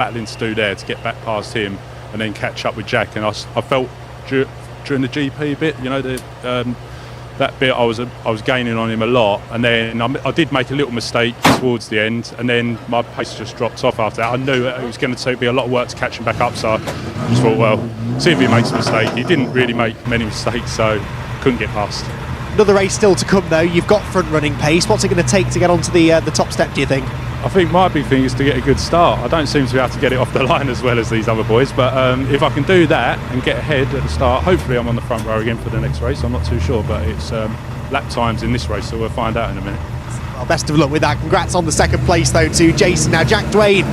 battling to do there to get back past him and then catch up with Jack. And I felt during the GP bit, you know, that bit I was gaining on him a lot, and then I did make a little mistake towards the end, and then my pace just dropped off after that. I knew it was going to be a lot of work to catch him back up, so I just thought, well, see if he makes a mistake. He didn't really make many mistakes, so couldn't get past. Another race still to come though. You've got front running pace. What's it going to take to get onto the top step, do you think? I think my big thing is to get a good start. I don't seem to be able to get it off the line as well as these other boys, but if I can do that and get ahead at the start, hopefully I'm on the front row again for the next race. I'm not too sure, but it's lap times in this race, so we'll find out in a minute. Well, best of luck with that. Congrats on the second place though to Jason. Now Jack Dwayne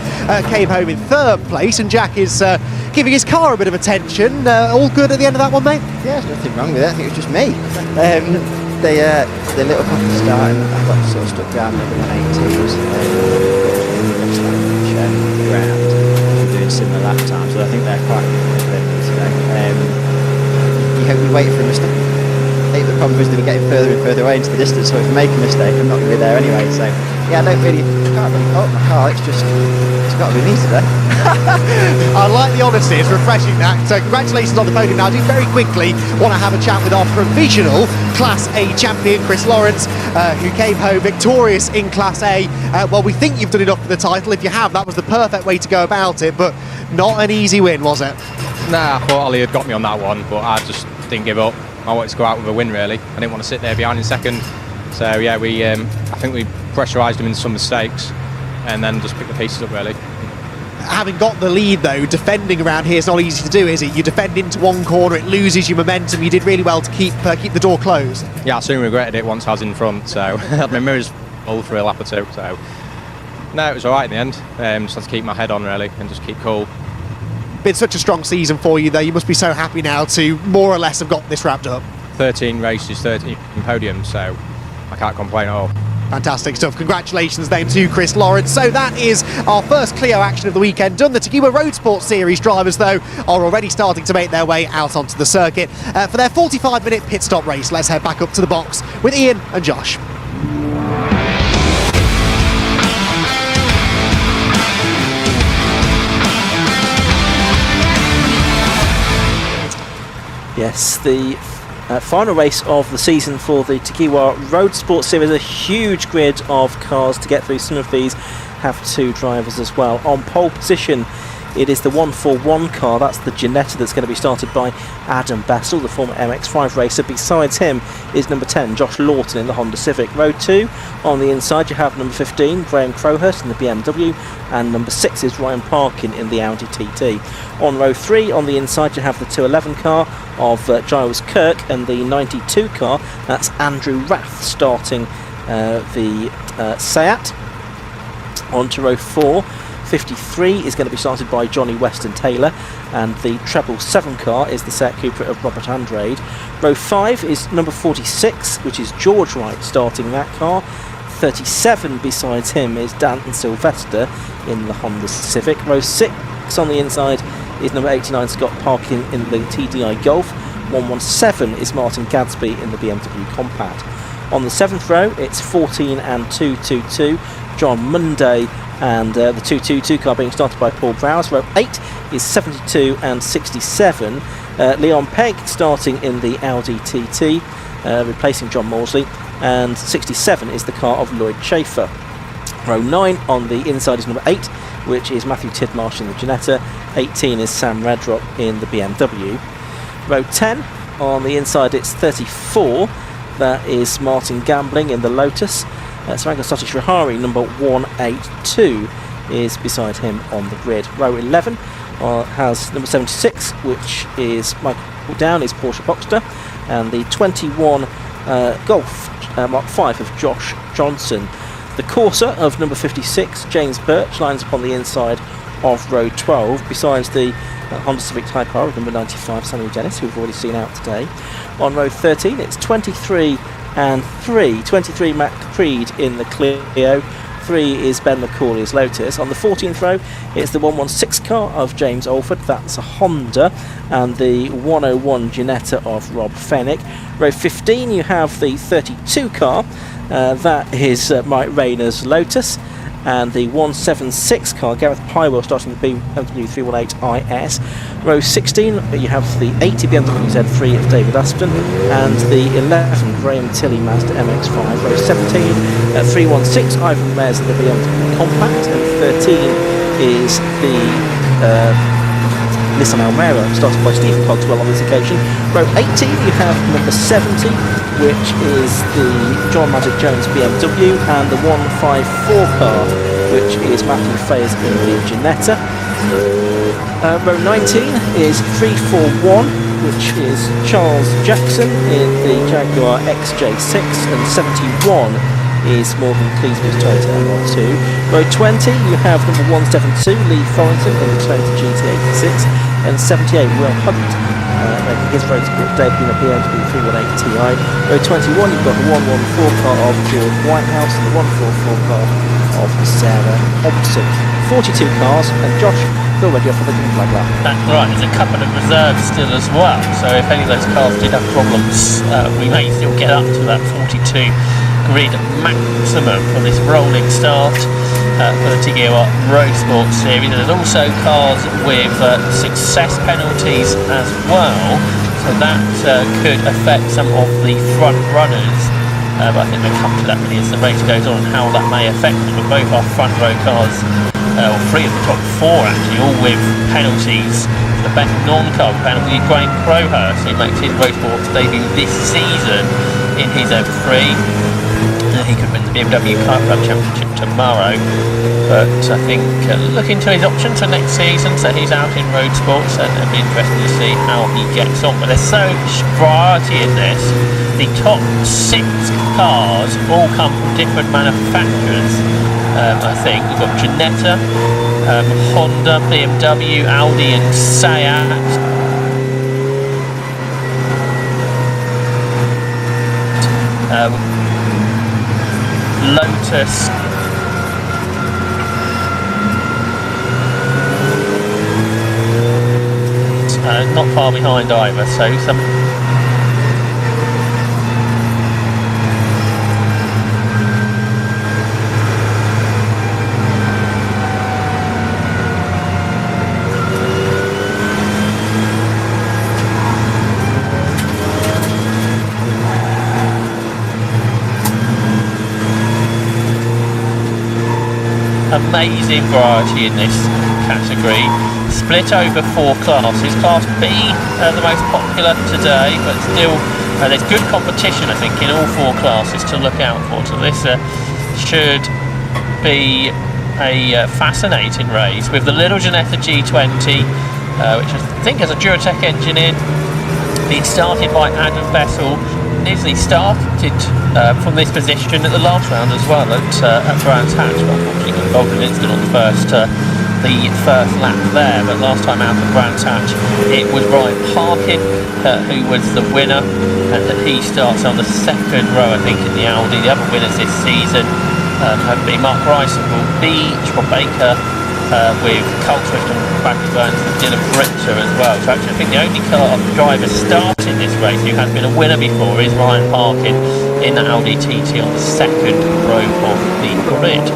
came home in third place, and Jack is giving his car a bit of attention. All good at the end of that one, mate? Yeah, there's nothing wrong with it. I think it was just me. They lit up off the start, and I got sort of stuck down in the 80s. Ground doing similar lap times, so I think they're quite confident today. You hope we wait for a mistake. I think the problem is that we're getting further and further away into the distance, so if we make a mistake, I'm not going to be there anyway. So yeah, I can't really fault my car. It's got to be me today. I like the honesty, it's refreshing that. So congratulations on the podium. Now, I do very quickly want to have a chat with our provisional Class A champion, Chris Lawrence, who came home victorious in Class A. Well, we think you've done enough for the title. If you have, that was the perfect way to go about it, but not an easy win, was it? Nah, I thought Ollie had got me on that one, but I just didn't give up. I wanted to go out with a win, really. I didn't want to sit there behind in second. So yeah, I think we pressurised him into some mistakes and then just picked the pieces up, really. Having got the lead though, defending around here is not easy to do, is it? You defend into one corner, it loses your momentum. You did really well to keep the door closed. Yeah, I soon regretted it once I was in front, so I had my mirrors full for a lap or two. So no, it was all right in the end. Just had to keep my head on, really, and just keep cool. Been such a strong season for you though. You must be so happy now to more or less have got this wrapped up. 13 races, 13 podiums, so I can't complain at all. Fantastic stuff. Congratulations then to Chris Lawrence. So that is our first Clio action of the weekend done. The Tequila Roadsports Series drivers, though, are already starting to make their way out onto the circuit for their 45-minute pit stop race. Let's head back up to the box with Ian and Josh. Yes, the final race of the season for the Tequila Roadsports Series. A huge grid of cars to get through. Some of these have two drivers as well. On pole position, it is the 141 car. That's the Ginetta that's going to be started by Adam Bessel, the former MX5 racer. Besides him is number 10, Josh Lawton in the Honda Civic. Row 2, on the inside you have number 15, Graham Crowhurst in the BMW, and number 6 is Ryan Parkin in the Audi TT. On row 3, on the inside you have the 211 car of Giles Kirk, and the 92 car, that's Andrew Rath starting the Seat. On to row 4, 53 is going to be started by Johnny Weston Taylor, and the treble 7 car is the Seat Cupra of Robert Andrade. Row 5 is number 46, which is George Wright starting that car. 37 besides him is Danton Sylvester in the Honda Civic. Row 6 on the inside is number 89 Scott Parkin in the TDI Golf. 117 is Martin Gadsby in the BMW Compact. On the 7th row it's 14 and 222 John Munday, and the 222 car being started by Paul Browse. Row 8 is 72 and 67 Leon Pegg starting in the Audi TT, replacing John Morsley, and 67 is the car of Lloyd Schaefer. Row 9 on the inside is number 8, which is Matthew Tidmarsh in the Ginetta. 18 is Sam Redrock in the BMW. Row 10 on the inside it's 34, that is Martin Gambling in the Lotus. Saranga Sotishvihari number 182 is beside him on the grid. Row 11 has number 76, which is Michael Down, is Porsche Boxster, and the 21 Golf Mark 5 of Josh Johnson. The Corsa of number 56, James Birch, lines up on the inside of row 12, besides the Honda Civic Type R of number 95, Samuel Dennis, who we've already seen out today. On row 13, it's 23 and 3. 23, Matt Creed in the Clio. 3 is Ben McCauley's Lotus. On the 14th row, it's the 116 car of James Alford, that's a Honda, and the 101 Ginetta of Rob Fennick. Row 15, you have the 32 car, that is Mike Rayner's Lotus, and the 176 car, Gareth Pywell, starting the BMW 318IS. Row 16, you have the 80 BMW Z3 of David Aspden, and the 11 Graham Tilley Mazda MX-5. Row 17, 316 Ivan Mayers in the BMW Compact, and 13 is the Nissan Almera, started by Stephen Cogswell on this occasion. Row 18, you have number 70, which is the John Magic Jones BMW, and the 154 car, which is Matthew Fayers in the Ginetta. Row 19 is 341, which is Charles Jackson in the Jaguar XJ6, and 71 is Morgan Cleesby's Toyota MR2. Row 20, you have number 172, Lee Thornton in the Toyota GT86, and 78, Will Hunt, making his Roadsports debut in a BMW 318 Ti. Row 21, you've got the 114 car of George Whitehouse, and the 144 car of Sarah Hobson. 42 cars, and Josh, feel ready for the green flag lap. That's right, there's a couple of reserves still as well, so if any of those cars did have problems, we may still get up to that 42 grid maximum for this rolling start for the TDI Roadsports series. There's also cars with success penalties as well, so that could affect some of the front runners, but I think we'll come to that really as the race goes on, how that may affect them. But both our front row cars, or three of the top four actually, all with penalties. The best non-car penalty, Graham Crowhurst, who makes his Roadsports debut this season in his M3. He could win the BMW Car Club Championship tomorrow, but I think look into his options for next season, so he's out in Roadsports, and it'll be interesting to see how he gets on. But there's so much variety in this. The top 6 cars all come from different manufacturers. I think we've got Ginetta, Honda, BMW, Audi and Seat. Lotus, not far behind either, so some amazing variety in this category, split over 4 classes. Class B, the most popular today, but still there's good competition, I think, in all 4 classes to look out for. So this should be a fascinating race with the little Ginetta G20, which I think has a Duratec engine in. Being started by Adam Bessel. He started from this position at the last round as well at Brands Hatch, but unfortunately got involved in an incident on the first lap there. But last time out at Brands Hatch, it was Ryan Parkin who was the winner, and he starts on the 2nd row, I think, in the Audi. The other winners this season have been Mark Rice and Will Beach, Rob Baker, with Carl Swift and Bradley Burns and Dylan Britzer as well. So actually I think the only driver starting this race who has been a winner before is Ryan Parkin in the Audi TT on the 2nd row of the grid.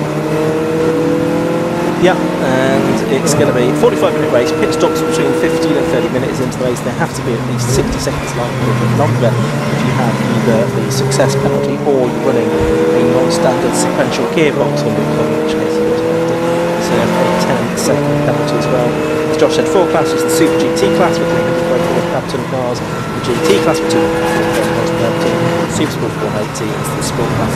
Yeah, and it's going to be a 45-minute race. Pit stops between 15 and 30 minutes into the race. There have to be at least 60 seconds longer if you have either the success penalty or you're running a non-standard sequential gearbox, in which case you also have a 10-second penalty as well. As Josh said, 4 classes: the Super GT class with 324 horsepower cars, the GT class with 240 horsepower, Super Sport 480 is the Sport class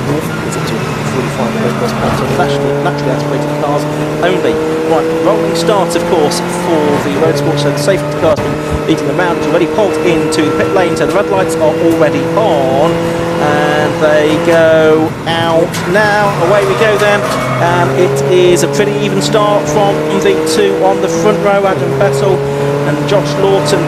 is at 245 horsepower, naturally aspirated cars only. Right, rolling starts, of course, for the Roadsports. So the safety car's been leading the round. It's already pulled into the pit lane, so the red lights are already on, and they go out now. Away we go then. It is a pretty even start from the 2 on the front row, Adam Bessel and Josh Lawton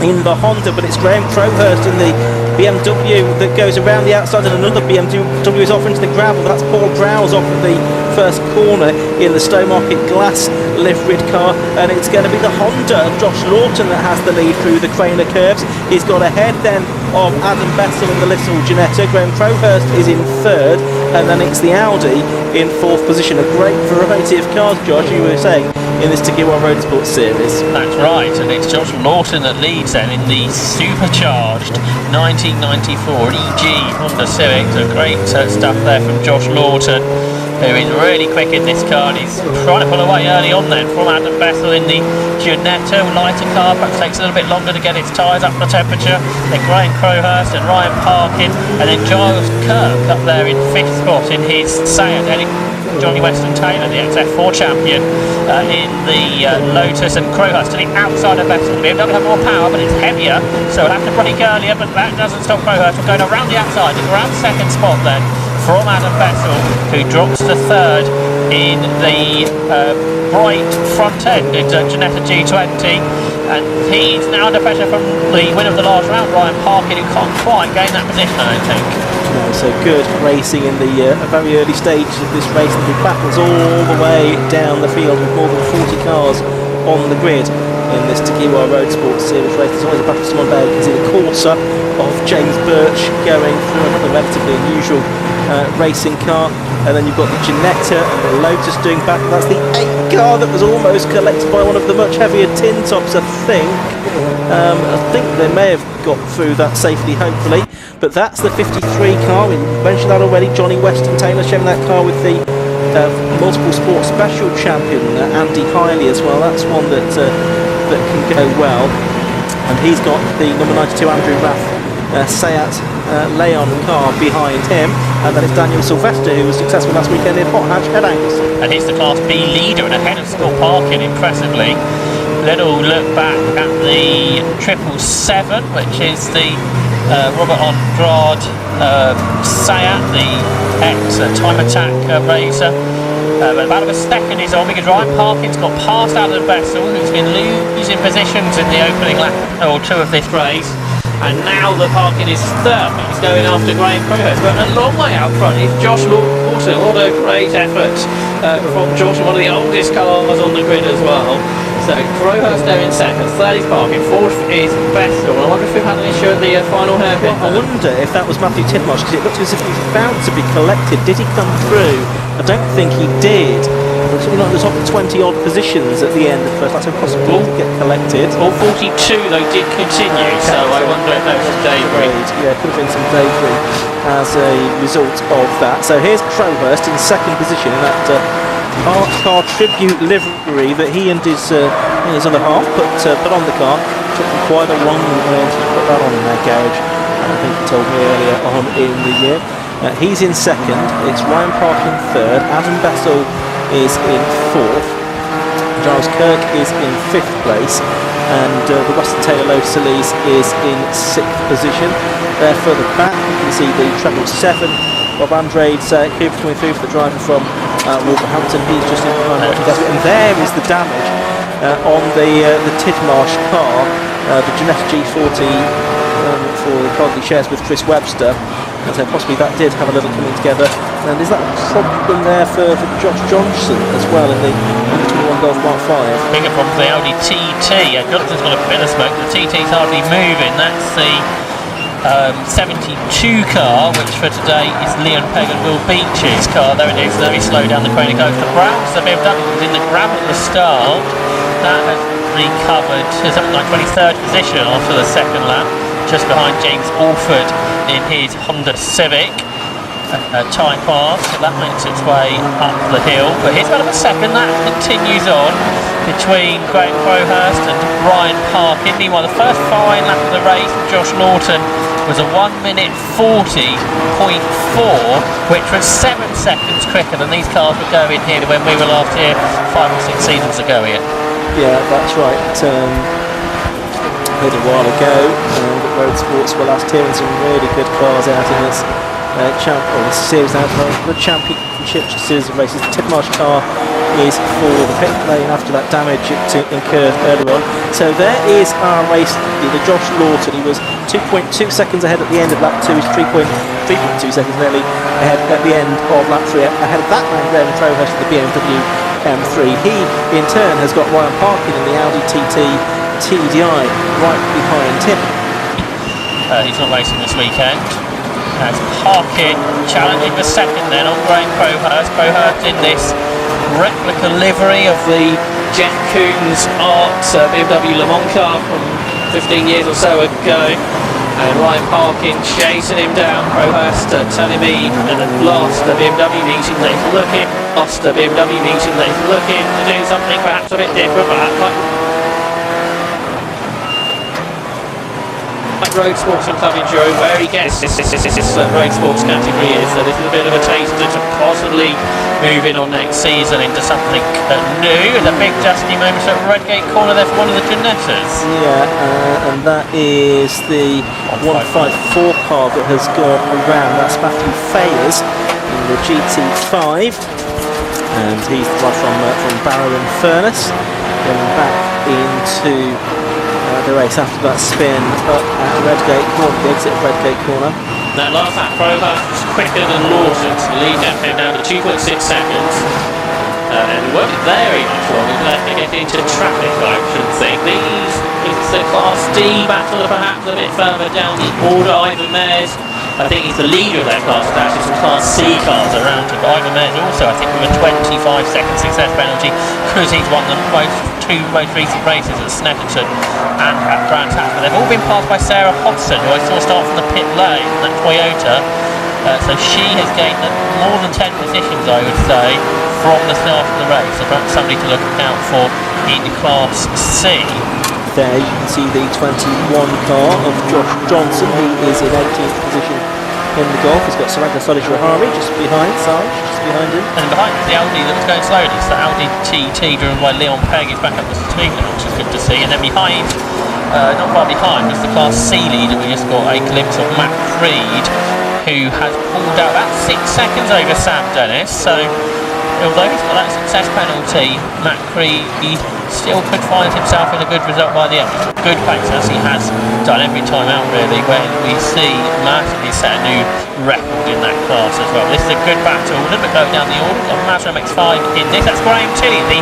in the Honda, but it's Graham Crowhurst in the BMW that goes around the outside, and another BMW is off into the gravel. That's Paul Browse off at the first corner in the Stowmarket glass liveried car, and it's going to be the Honda of Josh Lawton that has the lead through the Craner curves. He's got ahead then of Adam Bessel in the little Ginetta. Graham Crowhurst is in third, and then it's the Audi in fourth position. A great variety of cars, Josh, you were saying, in this Tagiwa Roadsports series. That's right, and it's Josh Lawton that leads then in the supercharged 1994 EG Honda Civic. So great stuff there from Josh Lawton, who is really quick in this car, and he's trying to pull away early on then from Adam Bessel in the Ginetta. Lighter car, perhaps takes a little bit longer to get its tyres up to temperature. Then Graham Crowhurst and Ryan Parkin, and then Giles Kirk up there in fifth spot in his Seat. Johnny Weston Taylor, the XF4 champion, in the Lotus, and Crowhurst to the outside of Bessel. The BMW have more power, but it's heavier, so it'll have to brake earlier, but that doesn't stop Crowhurst from going around the outside. It's around second spot then from Adam Bessel, who drops to third in the bright front end in Ginetta G20, and he's now under pressure from the winner of the last round, Ryan Parkin, who can't quite gain that position, I don't think. No, so good racing in the very early stages of this race, and the battles all the way down the field with more than 40 cars on the grid in this Tagiwa Roadsports series race. There's always a battle for someone there. You can see the Corsa of James Birch going through another relatively unusual racing car, and then you've got the Ginetta and the Lotus doing battle. That's the 8 car that was almost collected by one of the much heavier tin tops, I think. I think they may have got through that safely, hopefully, but that's the 53 car. We mentioned that already. Johnny Weston Taylor sharing that car with the multiple sports special champion Andy Hiley as well. That's one that can go well, and he's got the number 92 Andrew Rath Seat Leon car behind him, and then it's Daniel Sylvester, who was successful last weekend in Hot Hatch Headangles. And he's the Class B leader and ahead of Scott Parkin impressively. Little look back at the 777, which is the Robert Andrade Seat, the ex-Time Attack racer. But about a second is on, because Ryan Parkin's got past Adam Bessel, who's been losing positions in the opening lap or two of this race. And now the Parkin is third. He's going after Graham Crowhurst, but a long way out front is Josh Lawton. What a great effort from Josh, one of the oldest cars on the grid as well. So Crowhurst there in second, third is Parkin, fourth is Bessel. I wonder if we've had any show at the final hairpin. Well, I wonder if that was Matthew Tidmarsh, because it looked as if he was about to be collected. Did he come through? I don't think he did. Something like the top 20 odd positions at the end of the first lap, so possibly to get collected. All 42 though did continue, so I wonder if that was debris. Yeah, could have been some debris as a result of that. So here's Crowhurst in second position in that Art Car Tribute livery that he and his other half put on the car. Took them quite a long way to put that on in their garage. I think he told me earlier on in the year. He's in second. It's Ryan Parkin third. Adam Bessel is in fourth. Giles Kirk is in fifth place, and the Weston Taylor Lotus Elise is in sixth position. There further back you can see the 777 Bob Andrade's Cube 23 for the driver from Wolverhampton. He's just in behind, and there is the damage on the Tidmarsh car, the Ginetta G40 for the car that he shares with Chris Webster. And so possibly that did have a little coming together. And is that a problem there for Josh Johnson as well in the 21 Golf Mark 5? Bigger problem for the Audi TT. Johnson's got a bit of smoke. The TT's hardly moving. That's the 72 car, which for today is Leon Pegg and Will Beach's car. There it is, very slow down the Crane Coast. The Browns, the BMW was in the grab at the start. That has recovered to something like 23rd position after the second lap, just behind James Alford in his Honda Civic. Time pass, that makes its way up the hill, but here's about a second. That continues on between Graham Crowhurst and Ryan Parkin. Meanwhile, the first fine lap of the race, Josh Lawton, was a 1:40.4, which was 7 seconds quicker than these cars were going here when we were last here 5 or 6 seasons ago here. Yeah, that's right. A little while ago, the Roadsports were last here, and some really good cars out in this this series out of the championship series of races. The Tidmarsh car is for the pit lane after that damage it incurred earlier on. So there is our race leader, Josh Lawton. He was 2.2 seconds ahead at the end of lap 2. He's 3.2 seconds nearly ahead at the end of lap 3. Ahead of that man, Graham Crowhurst of the BMW M3. He, in turn, has got Ryan Parkin in the Audi TT TDI right behind him. He's not racing this weekend. As Parkin challenging the second then on Graham Crowhurst. Crowhurst in this replica livery of the Jet Koons art BMW Le Mans car from 15 years or so ago. And Ryan Parkin chasing him down. Crowhurst telling me at the last BMW meeting that he's looking. Lost the BMW meeting that he's looking to do something perhaps a bit different. Like Roadsports and Club Enduro, where he gets this Roadsports category is. So this is a bit of a taster to possibly moving on next season into something new. And a big dusty moment at Redgate corner there for one of the Janettas. Yeah, and that is the 154 car that has gone around. That's Matthew Fayers in the GT5, and he's the one from Barrow and Furness, going back into the race after that spin up at Redgate corner, the exit of Redgate corner. That last lap, Crowhurst was quicker than Lawson, so the lead came down to 2.6 seconds. And we weren't very much long left to get into traffic, I should think. It's the Class D battle, perhaps a bit further down the order. Ivan Mares, I think he's the leader of that class. Actually, some Class C cars around him. But Ivan Mares also, I think, with a 25-second success penalty, because he's won the two most recent races at Snetterton and at Brands Hatch. But they've all been passed by Sarah Hodgson, who I saw start from the pit lane, that Toyota. So she has gained more than 10 positions, I would say, from the start of the race. So perhaps somebody to look out for in Class C. There you can see the 21 car of Josh Johnson. He is in 18th position in the Golf. He's got Saranga Salish-Rahari just behind him. And behind is the Audi that was going slowly. So Audi TT driven by Leon Pegg is back up the street now, which is good to see. And then behind, not far behind, is the Class C leader. We just got a glimpse of Matt Creed, who has pulled out about 6 seconds over Sam Dennis. So although he's got that success penalty, Matt Creed still could find himself in a good result by the end. Good pace, as he has done every time out really, when we see Martin set a new record in that class as well. This is a good battle, a little bit low down the order. Got Mazda MX-5 in this. That's Graham Tilley, the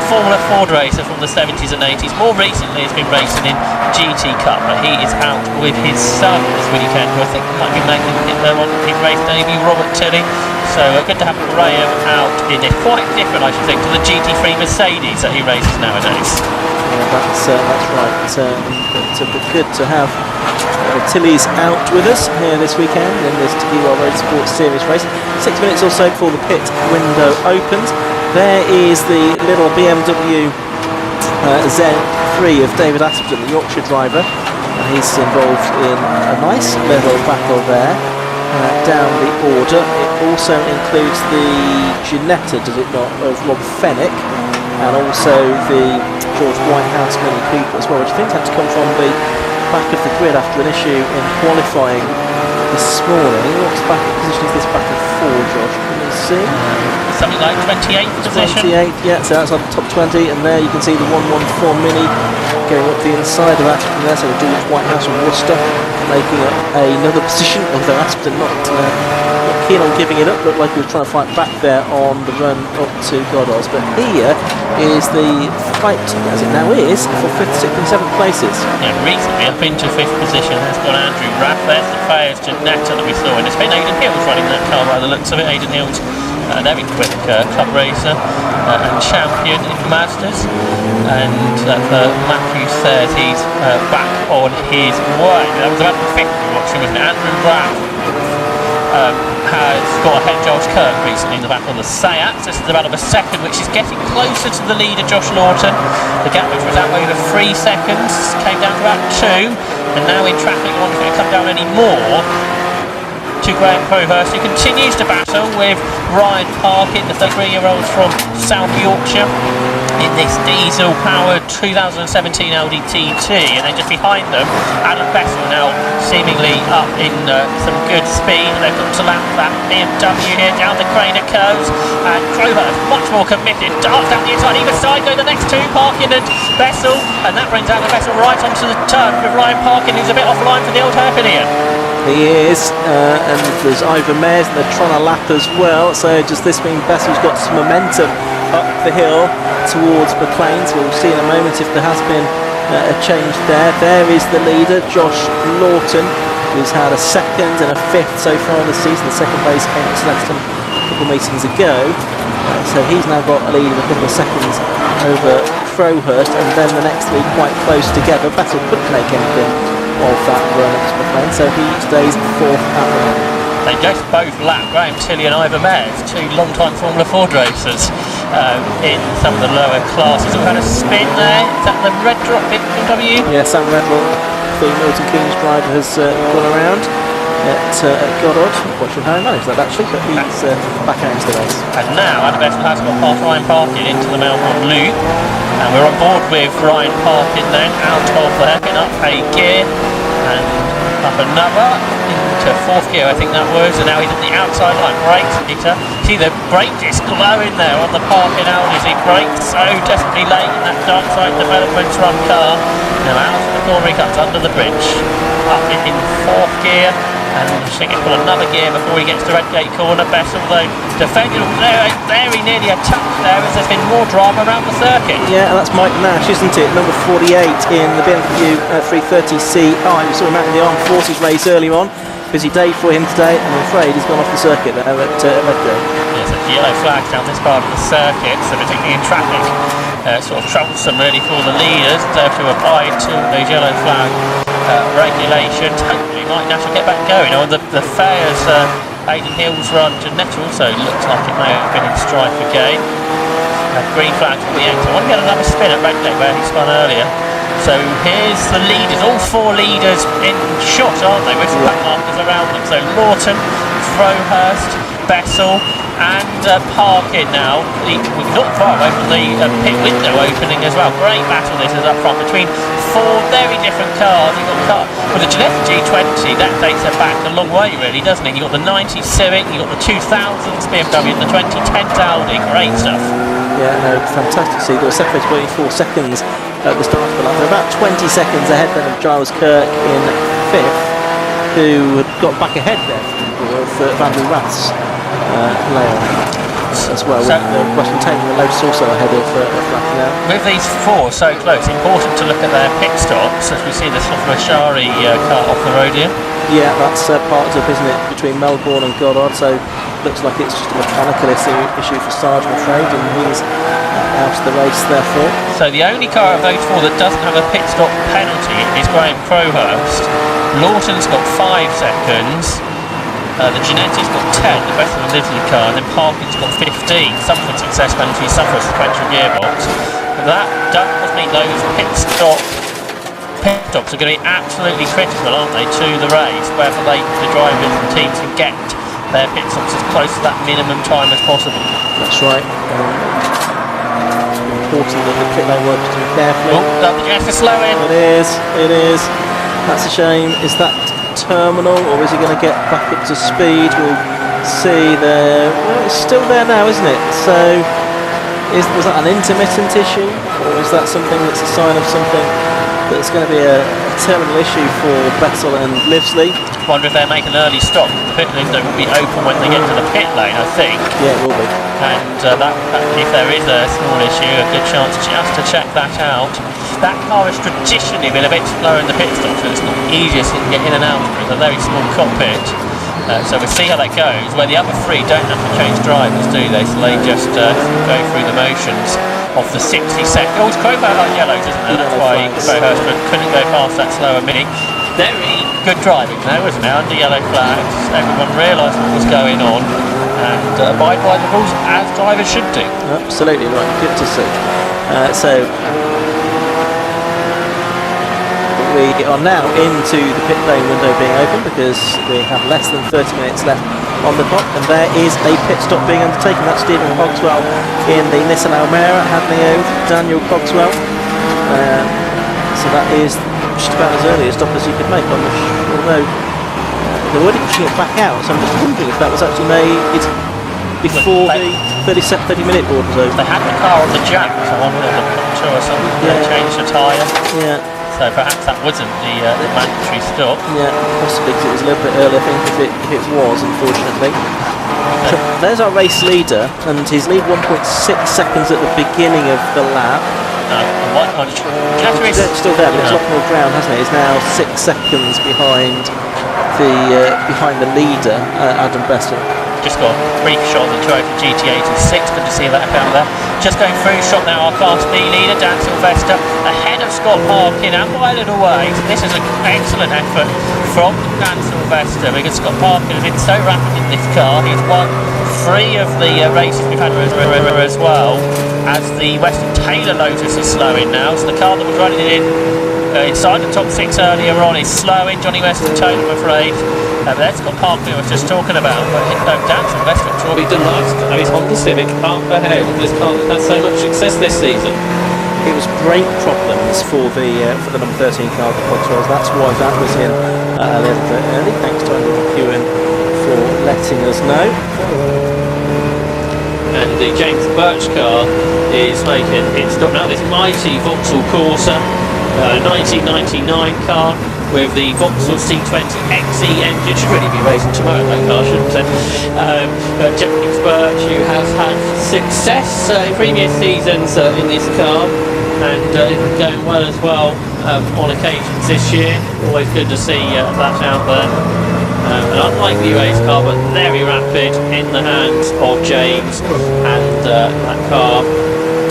Formula Ford racer from the 70s and 80s. More recently has been racing in GT Cup, but he is out with his son this weekend, who I think might be making his race debut, Robert Tilley. So good to have Graham out in it. Quite different, I should think, to the GT3 Mercedes that he races nowadays. Yeah, that's right. It's good to have Tilley's out with us here this weekend in this TDI Roadsports Series race. 6 minutes or so before the pit window opens. There is the little BMW Z3 of David Aspden, the Yorkshire driver. He's involved in a nice little battle there. Down the order. It also includes the Ginetta, does it not, of Rob Fennick, and also the George Whitehouse Mini Cooper as well, which I think had to come from the back of the grid after an issue in qualifying this morning. What position is this back of 4, Josh? Can you see? Something like 28th position. 28th, yeah, so that's on the top 20, and there you can see the 114 Mini going up the inside of Aspden there, so the George Whitehouse and Worcester making up another position, although Aspden not keen on giving it up. Looked like he was trying to fight back there on the run up to Godos. But here is the fight, as it now is, for 5th, 6th and 7th places. Yeah, recently up into 5th position has got Andrew Raff. There's the Fayers Ginetta that we saw, and it's been Aidan Hills running that car by the looks of it. Aidan Hills, a very quick club racer and champion in Mazdas. And Matthew says he's back on his way. That was about the 5th we watched him, wasn't it? Andrew Raff has got ahead Josh Kirk recently in the battle of the Sayats. This is the battle of a second, which is getting closer to the leader, Josh Lawton. The gap, which was out over 3 seconds, came down to about 2, and now in traffic, I wonder if it's going to come down any more to Graham Crowhurst, who continues to battle with Ryan Parkin, the 33-year-old from South Yorkshire, in this diesel-powered 2017 Audi TT. And then just behind them, Adam Bessel now seemingly up in some good speed. They've got to lap that BMW here down the Craner curves, and Crowhurst much more committed, darts down the inside either side, go the next two, Parkin and Bessel, and that brings Adam Bessel right onto the turn with Ryan Parkin, who's a bit offline for the old hairpin. He is, and there's Ivan Mares, and they're trying to lap as well. So does this mean Bessel's got some momentum up the hill towards McLean? So we'll see in a moment if there has been a change there. There is the leader, Josh Lawton, who's had a second and a fifth so far this season. The second place came at Seleston a couple of meetings ago. So he's now got a lead of a couple of seconds over Crowhurst, and then the next three quite close together. Battle couldn't make anything of that run at McLean, so he stays fourth at the moment. They just both lap Graham Tilley and Ivor Mares, two long-time Formula Ford racers in some of the lower classes. We've had a spin there. Is that the red drop BMW? Yeah, Sam Redwell, the Milton Keynes driver, has gone around at Goddard. Not quite sure how he managed that actually, but he's back out into the race. And now Adam Bessel has got past Ryan Parkin into the Melbourne Loop. And we're on board with Ryan Parkin then, out of there, picking up a gear and up another into fourth gear, I think that was, and now he's at the outside line. Brakes, Peter. See the brake disc glowing there on the Parkin Audis. He brakes so desperately late in that Darkside Developments run car. Now out of the corner he comes under the bridge, up in fourth gear. And I think it's got another gear before he gets to Redgate Corner. Bessel though defended very nearly a touch there as there's been more drama around the circuit. Yeah, and that's Mike Nash, isn't it? Number 48 in the BMW 330Ci. We saw him out in the Armed Forces race earlier on. Busy day for him today, and I'm afraid he's gone off the circuit there at Redgate. Yes, there's yellow flags down this part of the circuit, so particularly in traffic. Sort of troublesome really for the leaders. They have to abide to those yellow flag regulations. Hopefully Mike Nash will get back going. The Fairs Aidan Hill's run to Net also looks like it may have been in strife again. Green flag for the exit. I want to get another spin at Redgate where he spun earlier. So here's the leaders, all four leaders in shot, aren't they, with some back markers around them. So Lawton, Crowhurst, Bessel and Parkin now. We're not far away from the pit window opening as well. Great battle this is up front between four very different cars. You've got the car with the Ginetta G20, that takes it back a long way really, doesn't it? You've got the 90 Civic, you've got the 2000s BMW and the 2010s Audi. Great stuff. Yeah, no, fantastic. So you've got a separated 24 seconds at the start of the lap. They're about 20 seconds ahead then of Giles Kirk in fifth, who had got back ahead there of Andrew Rath's layout as well, so, with Russian Taylor and Lotus also ahead of Rath now. With these four so close, important to look at their pit stops as we see the sort of Rashari car off the road here. Yeah, that's part of, isn't it, between Melbourne and Goddard, so looks like it's just a mechanical issue for Sarge, I'm afraid, and he's out of the race therefore. So the only car of those four that doesn't have a pit stop penalty is Graham Crowhurst. Lawton's got 5 seconds, the Ginetti's got 10, the best of the Livery car, and then Parkin's got 15. Suffer a success penalty, suffer a sequential gearbox. But that does mean those pit stops are going to be absolutely critical, aren't they, to the race, whether the drivers and teams can get their pit stops as close to that minimum time as possible. That's right. It's important that the pit lane works too carefully. Oh, the Ginetti's slow in. It is. That's a shame. Is that terminal, or is he going to get back up to speed? We'll see there. Well, it's still there now, isn't it? So was that an intermittent issue, or is that something that's a sign of something that's going to be a terminal issue for Bessel and Livesley? I wonder if they make an early stop. The pit window will be open when they get to the pit lane, I think. Yeah, it will be. And that, if there is a small issue, a good chance just to check that out. That car has traditionally been a bit slower in the pit stop, so it's not easiest to get in and out of it. It's a very small cockpit. So we'll see how that goes, where the other three don't have to change drivers, do they? So they just go through the motions of the 60 seconds. Oh, it's Crowhurst on yellows, isn't it? That's why Crowhurst couldn't go past that slower mini. Very good driving though, wasn't it? Under yellow flags, everyone realised what was going on and abide by the rules as drivers should do. Absolutely right, good to see. We are now into the pit lane window being open because we have less than 30 minutes left on the clock, and there is a pit stop being undertaken. That's Stephen Cogswell in the Nissan Almera, handing over Daniel Cogswell. So that is just about as early a stop as you could make on the although they're already pushing it back out, so I'm just wondering if that was actually made before the 30-minute board was over. They had the car on the jack, so I wonder if the puncture or something, they changed the tyre. Yeah. So perhaps that wasn't the mandatory stop. Yeah, possibly because it was a little bit early, I think, if it was, unfortunately. So there's our race leader, and his lead 1.6 seconds at the beginning of the lap. No, advantage. Chatteris It's still there, but it's a lot more ground, hasn't it? It's now 6 seconds behind the leader, Adam Bester. just got a brief shot on the Toyota GT86. Good to see that out there. Just going through shot now, our Class B leader, Dan Sylvester, ahead of Scott Parkin and by a little way. So this is an excellent effort from Dan Sylvester because Scott Parkin has been so rapid in this car. He's won 3 of the races we've had as well, as the Western Taylor Lotus is slowing now. So the car that was running in inside the top 6 earlier on is slowing. Johnny Western Taylor, I'm afraid. But that's Scott Parkin I was just talking about. But Dan Sylvester will be delighted to have his Honda Civic up ahead of this car that's had so much success this season. It was brake problems for the number 13 car, the Cotswolds. That's why that was in a little bit early. Thanks to Andy McEwen for letting us know. And the James Birch car is making its stop now. This mighty Vauxhall Corsa 1999 car with the Vauxhall C20 XE engine. Should really be racing tomorrow, that car, shouldn't it? James Birch, who has had success in previous seasons in this car, and going well as well on occasions this year. Always good to see that out there. An unlikely race car, but very rapid in the hands of James, and that car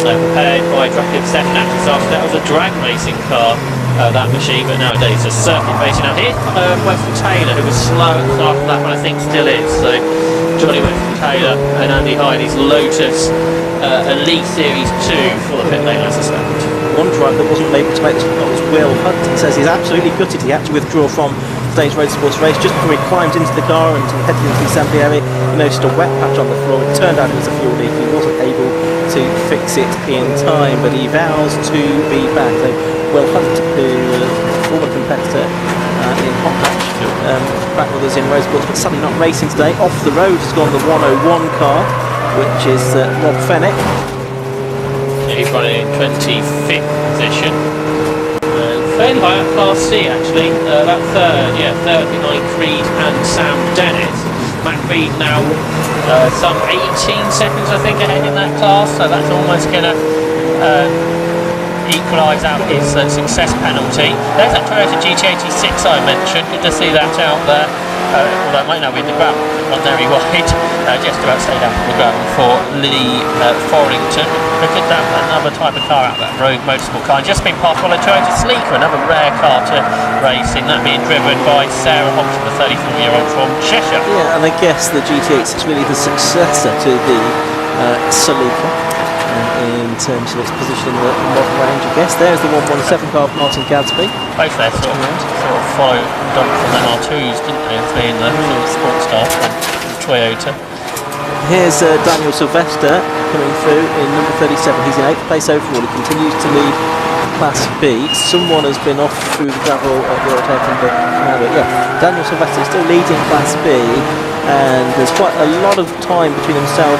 prepared by Draken Second Actors after that was a drag racing car, that machine, but nowadays it's circuit racing. Now here's Weston Taylor, who was slow at the start of that, but I think still is. So Johnny Weston Taylor and Andy Heine's Lotus Elite Series 2 for the pit lane, I suspect. One driver that wasn't able to make this one was Will Hudson. Says he's absolutely gutted he had to withdraw from today's Roadsports race. Just before he climbed into the car and headed into the assembly area, he noticed a wet patch on the floor. It turned out it was a fuel leak. He wasn't able to fix it in time, but he vows to be back. So Will Hudson, who was a former competitor in Hot Patch, back with us in Roadsports, but sadly not racing today. Off the road has gone the 101 car, which is Rob Fennick. He's running in 25th position. Fairly high up Class C actually. That third behind Creed and Sam Dennis. Matt Creed now some 18 seconds I think ahead in that class, so that's almost going to equalise out his success penalty. There's that Toyota GT86 I mentioned. Good to see that out there. Although it might now be the gravel, not very wide. Just about stayed out of the gravel for Lee Forrington. Look at that, another type of car out, that Rogue Motorsport car. Just been passed by a Toyota Sleeker, another rare car to race in, that being driven by Sarah Hobson, the 34-year-old from Cheshire. Yeah, and I guess the GT8 is really the successor to the Celica in terms of its position in the model range, I guess. There's the 117 car of Martin Gadsby. Both there sort of followed on from the R2s, didn't they, as being the sort of sports car from Toyota. Here's Daniel Sylvester coming through in number 37. He's in 8th place overall. He continues to lead Class B. Someone has been off through the gravel at the overtaking, but Daniel Sylvester is still leading Class B, and there's quite a lot of time between himself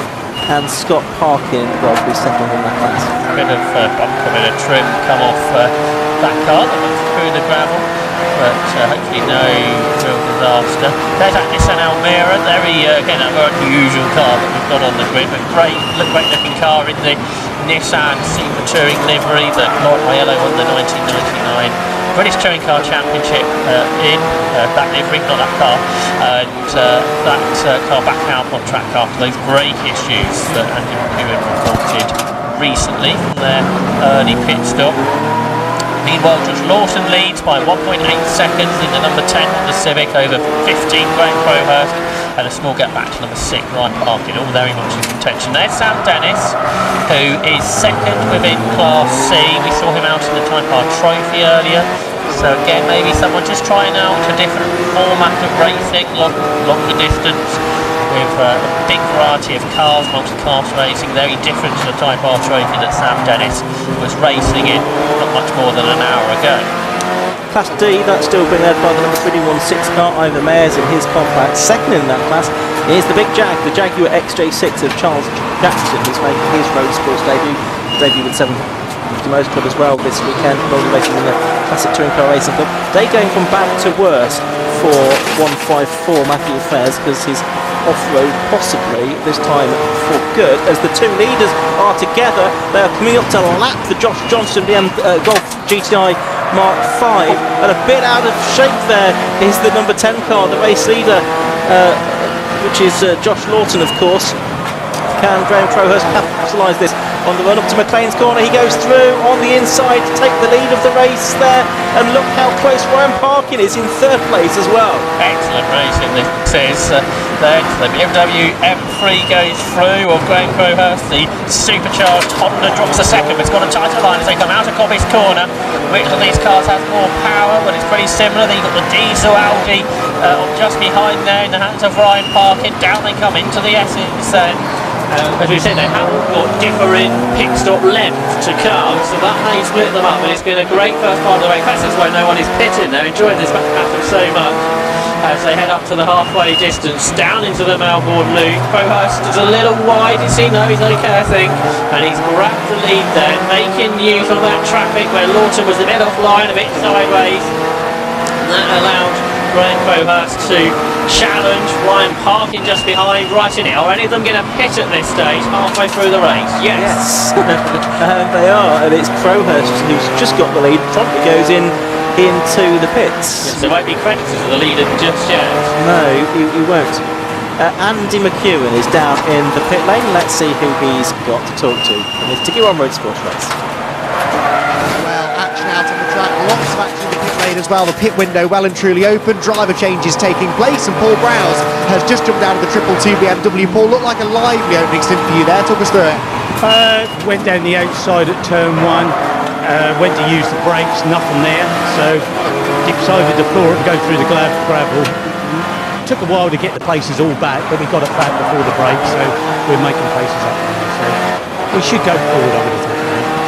and Scott Parkin, well, who's second in that class. A bit of bump, a bit of trim come off that car that went through the gravel, but hopefully no real disaster. There's that Nissan Almera, very again a very unusual car that we've got on the grid, but great looking car in the Nissan Super Touring livery that Lauren Aiello won the 1999 British Touring Car Championship in that livery, not that car, and that car back out on track after those brake issues that Andy McEwen reported recently from their early pit stop. Meanwhile, Josh Lawson leads by 1.8 seconds in the number 10 on the Civic over 15 Graham Crowhurst, and a small gap back to number 6 Ryan Parkin, all very much in contention. There's Sam Dennis, who is second within Class C. We saw him out in the Type R Trophy earlier, so again maybe someone just trying out a different format of racing, longer distance, with a big variety of cars, multi-class racing, very different to the Type R Trophy that Sam Dennis was racing in not much more than an hour ago. Class D, that's still being led by the number 316 car, Ivor Mayers in his compact. Second in that class is the big Jag, the Jaguar XJ6 of Charles Jackson, who's making his Roadsports debut with 7 Most Club as well this weekend, Rolling Racing in the Classic Touring Car Racing Club. They going from bad to worse for 154 Matthew Fairs, because he's off-road possibly this time for good, as the two leaders are together. They are coming up to lap for Josh Johnson BM Golf GTI Mark 5, and a bit out of shape there is the number 10 car, the race leader, which is Josh Lawton, of course. Can Graham Crowhurst capitalise this on the run up to McLean's corner? He goes through on the inside to take the lead of the race there, and look how close Ryan Parkin is in third place as well. Excellent racing this is. The BMW M3 goes through on Graham Crowhurst. The supercharged Honda drops a second, but it's got a tighter line as they come out of Cobby's corner. Which of these cars has more power? But it's pretty similar. Then you've got the diesel Audi just behind there in the hands of Ryan Parkin. Down they come into the Essex then. As we said, they haven't got differing pit stop length to come, so that may split them up, and it's been a great first part of the race. That's why no one is pitting. They're enjoying this battle so much as they head up to the halfway distance, down into the Melbourne loop. Crowhurst is a little wide, you see, no, he's okay, I think, and he's grabbed the lead there, making use of that traffic where Lawton was a bit offline, a bit sideways, and that allowed Graham Crowhurst to challenge. Ryan Parkin just behind, right in it. Are any of them going to pit at this stage halfway through the race? Yes. They are, and it's Crowhurst who's just got the lead. Probably goes into the pits. Yes, there won't be credited to the leader just yet. No, he won't. Andy McEwen is down in the pit lane. Let's see who he's got to talk to in his TDI Roadsports race. Well, action out on the track, lots of action in the pit lane as well. The pit window well and truly open, driver changes taking place, and Paul Browse has just jumped out of the 222 BMW. Paul, looked like a lively opening stint for you there. Talk us through it. Went down the outside at turn 1, went to use the brakes, nothing there, so decided to floor it and go through the gravel. Took a while to get the places all back, but we got it back before the break, so we're making places up now. So we should go forward, I would have thought.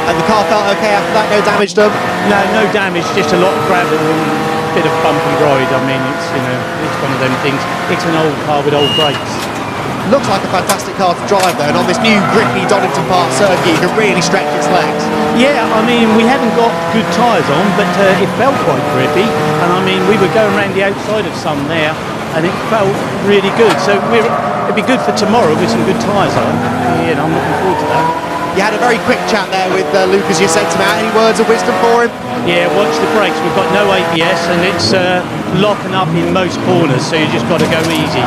And the car felt okay after that, no damage done? No damage, just a lot of gravel and a bit of bumpy ride. I mean, it's one of them things. It's an old car with old brakes. Looks like a fantastic car to drive though, and on this new grippy Donington Park circuit you can really stretch its legs. Yeah, I mean, we haven't got good tyres on, but it felt quite grippy, and I mean, we were going around the outside of some there, and it felt really good. So it'd be good for tomorrow with some good tyres on. Yeah, I'm looking forward to that. You had a very quick chat there with Luke as you sent him out. Any words of wisdom for him? Yeah, watch the brakes. We've got no ABS, and it's locking up in most corners, so you just got to go easy.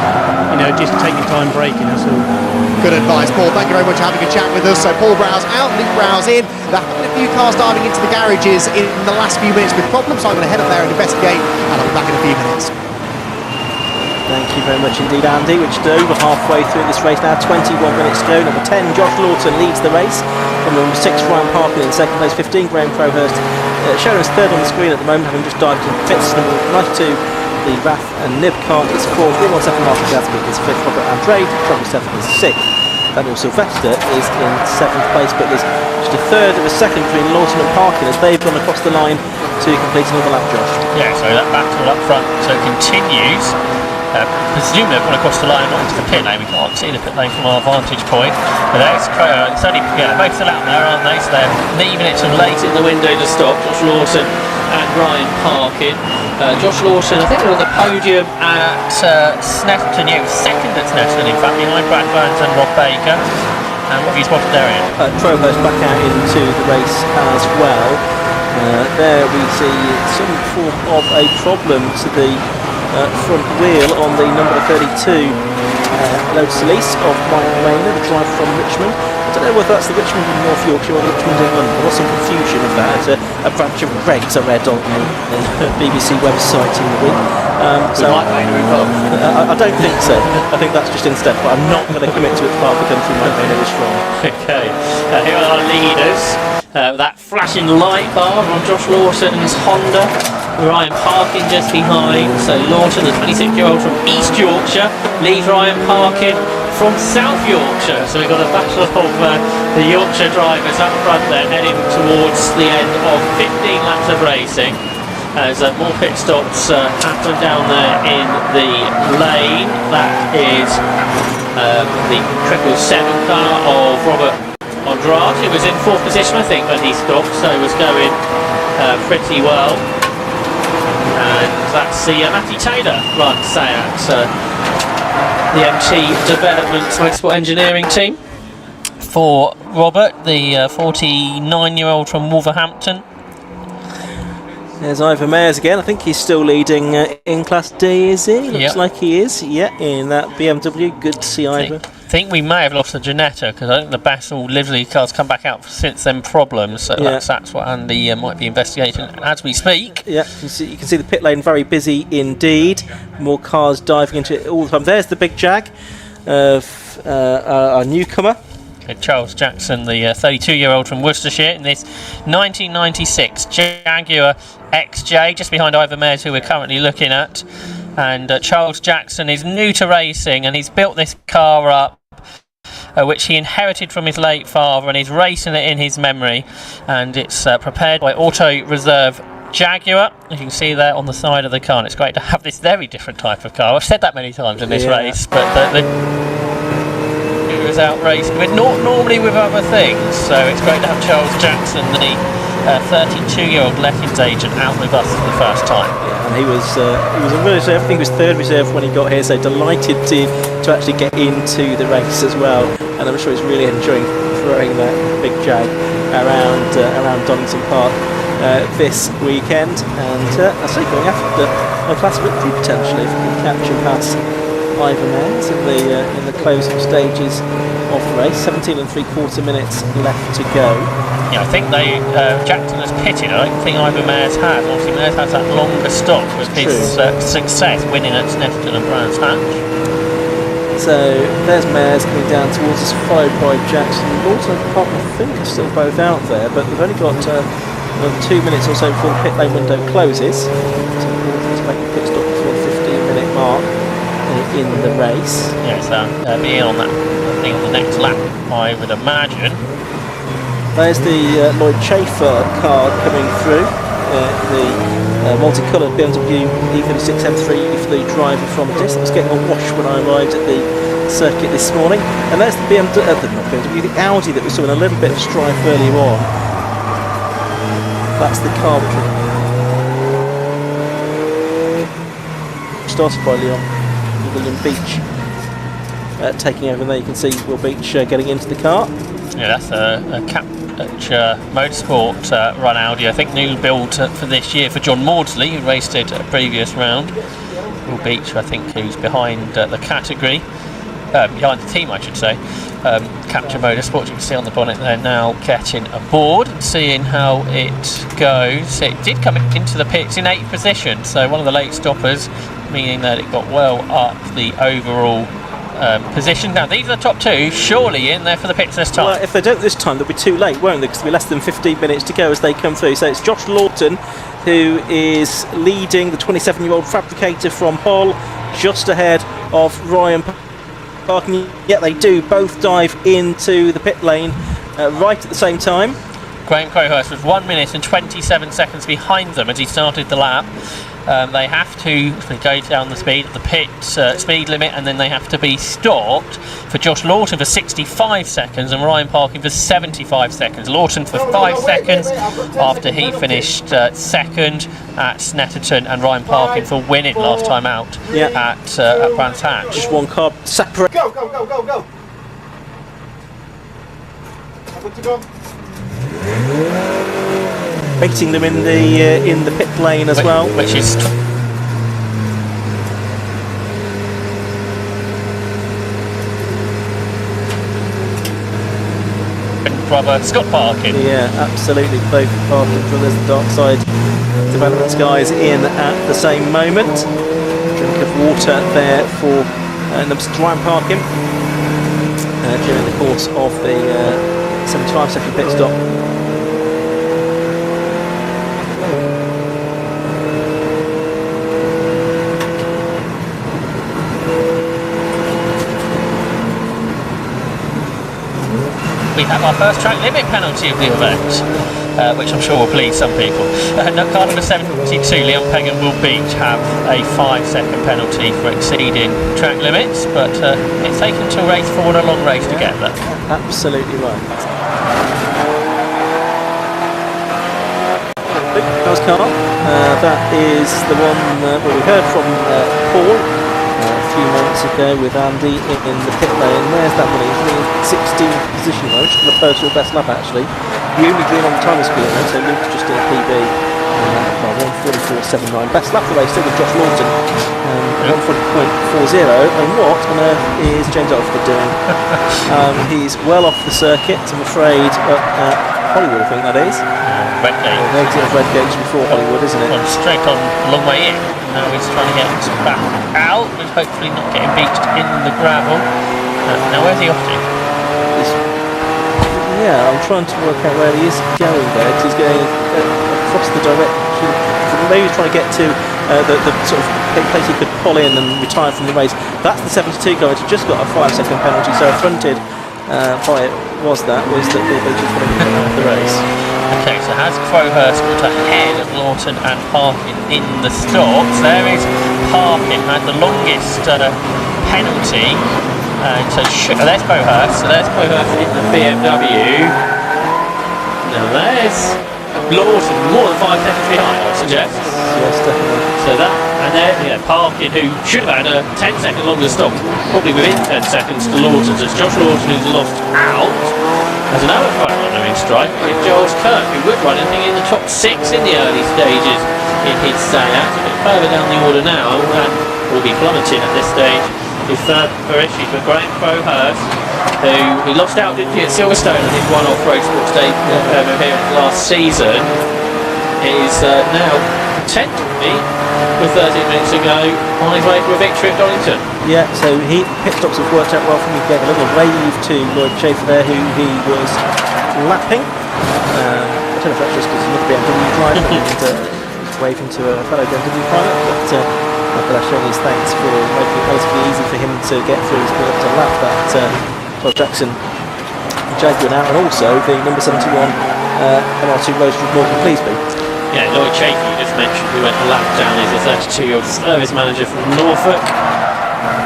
You know, just take your time braking, that's all. Good advice, Paul. Thank you very much for having a chat with us. So Paul Browse out, Luke Browse in. There have been a few cars diving into the garages in the last few minutes with problems, so I'm going to head up there and investigate, and I'll be back in a few minutes. Thank you very much indeed, Andy. Which is over halfway through this race now, 21 minutes to go. Number 10, Josh Lawton leads the race. From number 6, Ryan Parkin in second place. 15, Graham Crowhurst showing us third on the screen at the moment, having just dived into pits. Number 92, the Rath and Nib car is fourth. Green on second, Martin Gatsby is fifth. Robert Andrade, trouble seventh, is sixth. Daniel Sylvester is in seventh place, but there's just a third of a second between Lawton and Parkin as they've gone across the line to complete another lap, Josh. Yeah, so that battle up front continues. Presumably they've gone across the line, not into the pit lane. We can't see the pit lane from our vantage point. But it's only both still out there, aren't they? So they're leaving it to late in the window to stop. Josh Lawton and Ryan Parkin. Josh Lawton, I think they're on the podium at Snetterton. Yeah, second at Snetterton, in fact, behind Brad Burns and Rob Baker. And what have you spotted there, Ian? Crowhurst back out into the race as well. There we see some form of a problem to the front wheel on the number 32 Lotus Elise of Mike Maynard, the driver from Richmond. I don't know whether that's the Richmond in North Yorkshire or the Richmond in London. There was some confusion of that. A branch of Regs I read on the BBC website in the week. So Mike Maynard involved? I don't think so. I think that's just instead, but I'm not going to commit to it part of the country Mike Maynard is from. Okay, here are our leaders. That flashing light bar on Josh Lawton and his Honda. Ryan Parkin just behind. So Lawton, the 26-year-old from East Yorkshire, leads Ryan Parkin from South Yorkshire. So we've got a battle of the Yorkshire drivers up front there, heading towards the end of 15 laps of racing. As more pit stops happen down there in the lane. That is the 777 car of Robert Andrade, who was in 4th position, I think, when he stopped, so was going pretty well. And that's the Matty Taylor run, say at the MT Development Motorsport Engineering team. For Robert, the 49-year-old from Wolverhampton. There's Ivor Mayers again. I think he's still leading in Class D, is he? Looks like he is. Yeah, in that BMW. Good to see Ivor. I think we may have lost the Janetta because I think the Bassel livery car's come back out since them problems. So that's what Andy might be investigating as we speak. Yeah, you can see the pit lane very busy indeed. More cars diving into it all the time. There's the big Jag of our newcomer. Charles Jackson, the 32-year-old from Worcestershire, in this 1996 Jaguar XJ, just behind Ivor Mayers, who we're currently looking at. And Charles Jackson is new to racing, and he's built this car up, which he inherited from his late father, and he's racing it in his memory. And it's prepared by Auto Reserve Jaguar, as you can see there on the side of the car. And it's great to have this very different type of car. I've said that many times in this race, but was out racing with normally with other things, so it's great to have Charles Jackson, the 32-year-old lettings agent, out with us for the first time. Yeah, and he was a reserve. I think he was 3rd reserve when he got here, so delighted to actually get into the race as well. And I'm sure he's really enjoying throwing that big Jag around Donington Park this weekend. And I say going after a class victory potentially if he can capture past Ivor Mayers in the closing stages of the race. 17 3/4 minutes left to go. Yeah, I think Jackson has pitted. I don't think Ivor Mayers has. Obviously, Mayers has that longer stop with his success winning at Snetterton and Brands Hatch. So there's Mayers coming down towards us, followed by Jackson. Lawton and Park, I think, are still both out there, but they've only got 2 minutes or so before the pit lane window closes. So to make a pit stop before the 15-minute mark in the race. Yeah, so being on that thing on the next lap, I would imagine. There's the Lloyd Chafer car coming through, the multicoloured BMW E36 M3 for the driver from Dis. I was getting a wash when I arrived at the circuit this morning. And there's the the Audi that we saw in a little bit of strife earlier on. That's the car which started by William Beach taking over. There you can see Will Beach getting into the car. Yeah, that's a Capture Motorsport run Audi, I think, new build for this year for John Maudsley, who raced it at a previous round. Will Beach, I think, who's behind the category, behind the team, I should say. Capture Motorsport, you can see on the bonnet there now, getting aboard and seeing how it goes. It did come into the pits in 8th position, so one of the late stoppers, meaning that it got well up the overall position. Now these are the top two, surely in there for the pits this time. Well, if they don't this time, they'll be too late, won't they? Because there'll be less than 15 minutes to go as they come through. So it's Josh Lawton who is leading, the 27-year-old fabricator from Hull, just ahead of Ryan Parkin. Yet they do both dive into the pit lane right at the same time. Graham Crowhurst was 1 minute and 27 seconds behind them as he started the lap. They have to go down the speed at the pit speed limit, and then they have to be stopped for Josh Lawton for 65 seconds and Ryan Parkin for 75 seconds. Lawton for 5 seconds after he finished second at Snetterton, and Ryan Parkin for winning last time out at Brands Hatch. Just one car separate. Go, go, go, go, go. Good to go. Beating them in the pit lane as well, which is brother Scott Parkin. Yeah, absolutely. Both Parkin brothers, the Darkside Developments guys, in at the same moment. Drink of water there for Ryan Parkin during the course of the 75-second pit stop. We have our first track limit penalty of the event, which I'm sure will please some people. Car number 72, Leon Pegg and Will Beach, have a 5-second penalty for exceeding track limits, but it's taken to race 4 and a long race to get there. Absolutely right. Car's car. That is the one we heard from Paul a few months ago with Andy in the pit lane. There's that one. He's in 16th position, though, which is the personal best lap actually. The only green on the time screen, though, so Luke's just in a PB. 1:44.79. Best lap of the race still with Josh Lawton, 1:40.40. And what on earth is James Alford doing? He's well off the circuit, I'm afraid, at Hollywood, I think that is. Redgate. The exit of Redgate's before Hollywood, isn't it? Gone straight on, a long way in. Now he's trying to get back out, but hopefully not getting beached in the gravel. Now where's he off to? Yeah, I'm trying to work out where he is going there, because he's going across the direction. Maybe he's trying to get to the sort of place he could pull in and retire from the race. That's the 72 guy who's just got a 5-second penalty, so fronted by was that Bill Beech's winning the race. Okay, so has Crowhurst got ahead of Lawton and Parkin in the stops? There is Parkin, had the longest penalty. There's Crowhurst. So there's Crowhurst in the BMW. Now there's Lawton, more than 5 seconds behind, I suggest. Yes, definitely. So that, and then Parkin, who should have had a 10-second longer stop, probably within 10 seconds to Lawton. So it's Josh Lawton who's lost out. There's another front runner in strike, it's Giles Kirk, who would run anything in the top 6 in the early stages in his stay-out. A bit further down the order now, and will be plummeting at this stage. His third for issues with Graham Crowhurst, who lost out, didn't he, at Silverstone on his one-off Roadsports day over here last season, is now potentially, with 13 minutes to go, on his way for a victory at Donington. Yeah, so pit stops have worked out well for him. He gave a little wave to Lloyd Schaefer there, who he was lapping. I don't know if that's just because he's not a BMW driver and waving to a fellow BMW driver, but showing his thanks for making it relatively easy for him to get through his able to lap that Todd Jackson Jaguar now, and also the number 71 MR2 Roadster with Morgan Cleesby. Yeah, Lloyd Schaefer, you just mentioned, who went a lap down, is a 32-year-old service manager from Norfolk.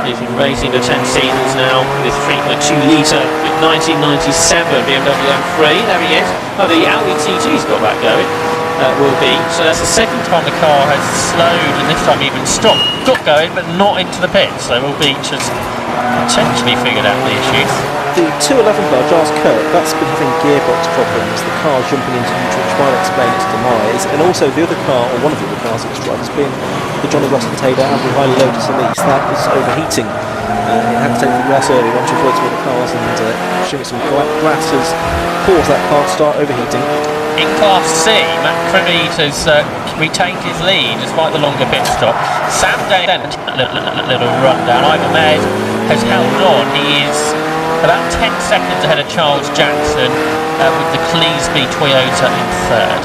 He's been racing for 10 seasons now with 3.2 litre 1997 BMW M3. There he is. Oh, the Audi TT he's got back going. Will be. So that's the second time the car has slowed, and this time even stopped. Got going, but not into the pits. So Will Beach has potentially figured out the issues. The 211 car, Giles Kirk, that's been having gearbox problems. The car's jumping into neutral, which might explain its demise. And also the other car, or one of the other cars it's driven, has been the Johnny Weston Taylor and the Highly Lotus Elise. That was overheating. It had to take the grass early on to avoid some of the cars, and showing some grass has caused that car to start overheating. In Class C, Matt Creed has retained his lead despite the longer pit stop. Sam Day, little rundown. Ivan Mays has held on. He is about 10 seconds ahead of Charles Jackson with the Cleesby Toyota in third.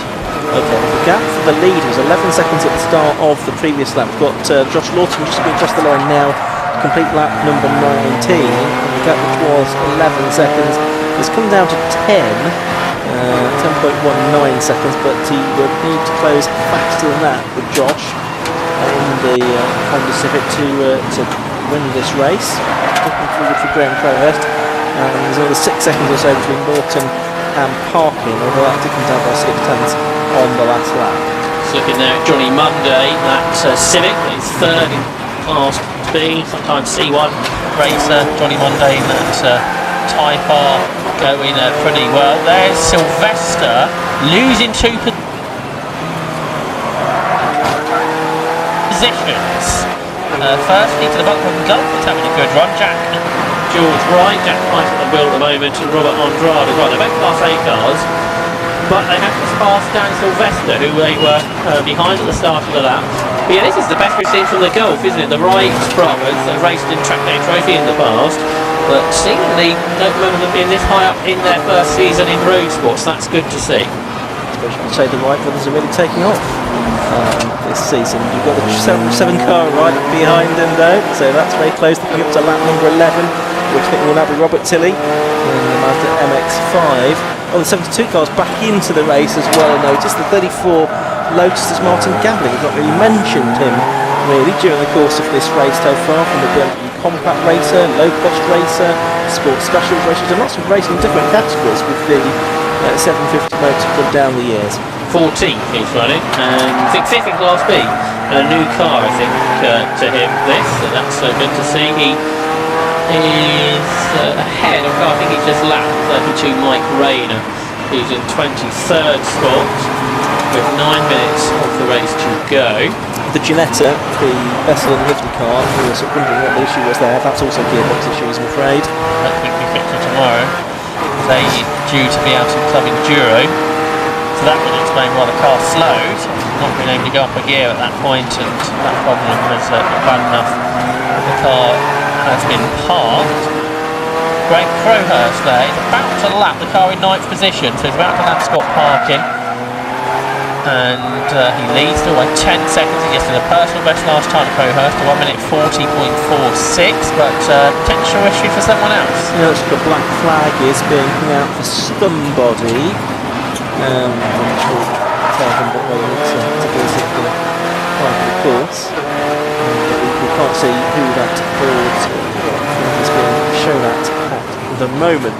Okay, the gap for the lead was 11 seconds at the start of the previous lap. We've got Josh Lawton, which has been across the line now, complete lap number 19. And the gap, which was 11 seconds, has come down to 10.19 seconds, but he would need to close faster than that with Josh in the Honda Civic to win this race. Looking forward for Graham Crowhurst. There's another 6 seconds or so between Lawton and Parkin, although that did come down by 6 tenths on the last lap. Just looking there at Johnny Monday, that Civic, is third in Class B, sometimes C1 racer. Johnny Monday in that Type R going pretty well. There's Sylvester losing 2 positions. Firstly to the Buckham Gulf, it's having a good run. George Wright, Jack Wright at the wheel at the moment, and Robert Andrade as well. They're both Class A cars, but they have just passed Dan Sylvester, who they were behind at the start of the lap. But yeah, this is the best we've seen from the Gulf, isn't it? The Wright brothers have raced in Track Day Trophy in the past, but seemingly don't remember them being this high up in their first season in Roadsports. That's good to see. I should say the Wright brothers are really taking off this season. You've got the 7 car right behind them though, so that's very close. They're coming up to lap number 11, which I think will now be Robert Tilley in the Mazda MX-5. Oh, the 72 car's back into the race as well. Notice the 34 Lotus's Martin Gambling. We've not really mentioned him really during the course of this race so far, from the BMW compact racer, low cost racer, sports specials racers, and lots of racing in different categories with the 750 motor club down the years. 14th he's running, and I think 5th in Class B, and a new car I think to him this, so that's so good to see. He is ahead of, I think he's just lapped 32 Mike Rayner, who's in 23rd spot with 9 minutes of the race to go. The Ginetta, the Bessel and Livery car, who was wondering what the issue was there, that's also gearbox issues, I'm afraid. That could be fixed for tomorrow. They due to be out in Club Enduro, so that would explain why the car slowed, not being able to go up a gear at that point, and that problem was not bad enough. The car has been parked. Greg Crowhurst there, he's about to lap the car in 9th position, so he's about to lap Scott Parkin. And he leads still by 10 seconds. He gets to the personal best last time, Crowhurst, to 1 minute 40.46, but potential issue for someone else. You know, the black flag is being hung out for somebody. I'm not sure tell them what they need to do it for the private course. We can't see who that board is being shown at the moment.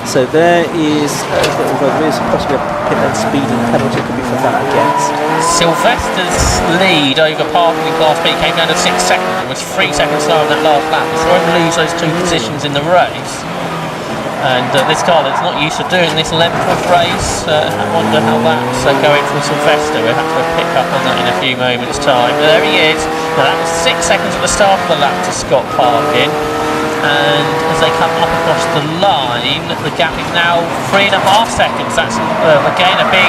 So there is, although there is possibly a pit lane speeding penalty could be for that, I guess. Sylvester's lead over Parkin in Class B came down to 6 seconds. It was 3 seconds slower in that last lap. We saw him lose those 2 positions in the race. And this car that's not used to doing this length of race, I wonder how that's going for Sylvester. We'll have to pick up on that in a few moments' time. But there he is. Now that was 6 seconds at the start of the lap to Scott Parkin. And as they come up across the line, the gap is now 3.5 seconds. That's again a big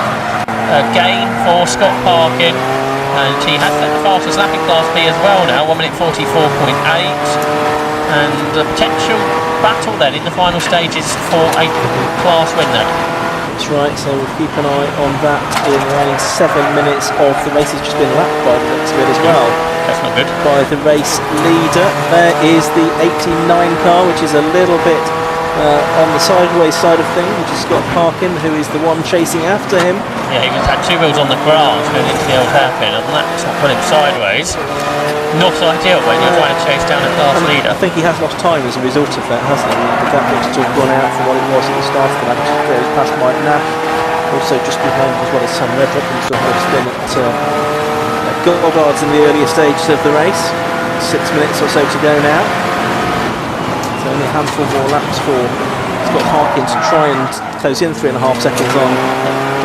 gain for Scott Parkin, and he has set the fastest lap in Class B as well now, 1 minute 44.8, and the potential battle then in the final stages for a class win there. That's right, so we'll keep an eye on that in the remaining 7 minutes of the race. Has just been lapped by the looks of it as well. That's not good. By the race leader. There is the 89 car, which is a little bit on the sideways side of things, which is Scott Parkin, who is the one chasing after him. Yeah, he had 2 wheels on the grass going into the old hairpin, and that's put him sideways. Not ideal when you're trying to chase down a class leader. I think he has lost time as a result of that, hasn't he? The gap looks to have gone out from what it was at the start of the lap, which is past Mike Nash. Also just behind as well as Sam Redrup, who's still had a spin at Goddard's in the earlier stages of the race. 6 minutes or so to go now. So only a handful more laps for Scott Parkin to try and close in 3.5 seconds on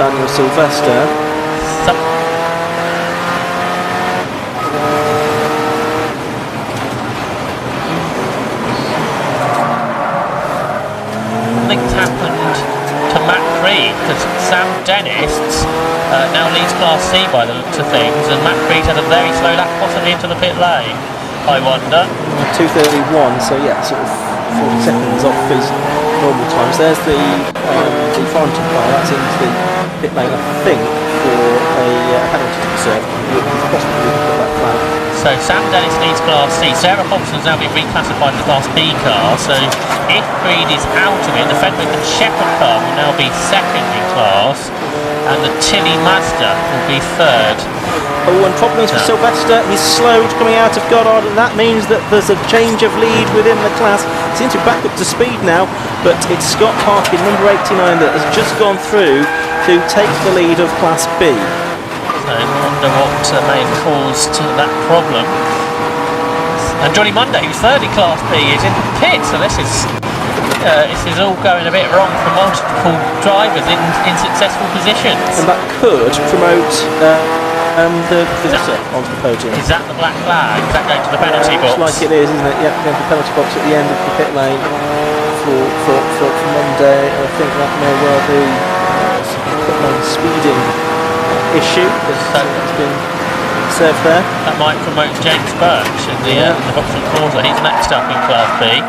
Daniel Sylvester. Something's happened to Matt Creed, because Sam Dennis now leads Class C by the looks of things, and Matt Creed had a very slow lap possibly into the pit lane, I wonder. 2:31, so yeah, sort of 40 seconds off his normal times. There's the Thornton car, that's into the pit lane, I think, for a penalty to be served. Possibly put that flag. So Sam Dennis leads Class C. Sarah Hobson's now been reclassified to Class B car, so if Creed is out of it, the Fenwick and Shepherd car will now be second in class, and the Tilly Mazda will be third. Oh, and problems for Sylvester. He's slowed coming out of Goddard, and that means that there's a change of lead within the class. He seems to be back up to speed now, but it's Scott Parkin, number 89, that has just gone through to take the lead of Class B. So I wonder what may have caused that problem. And Johnny Monday, who's third in Class B, is in the pit, so this is all going a bit wrong for multiple drivers in successful positions. And that could promote the visitor onto the podium. Is that the black flag? Is that going to the penalty box? Looks like it is, isn't it? Yeah, going to the penalty box at the end of the pit lane for Monday. I think that may well be pit lane speeding issue that's been served there. That might promote James Birch in the Vauxhall Corsa. He's next up in Class B.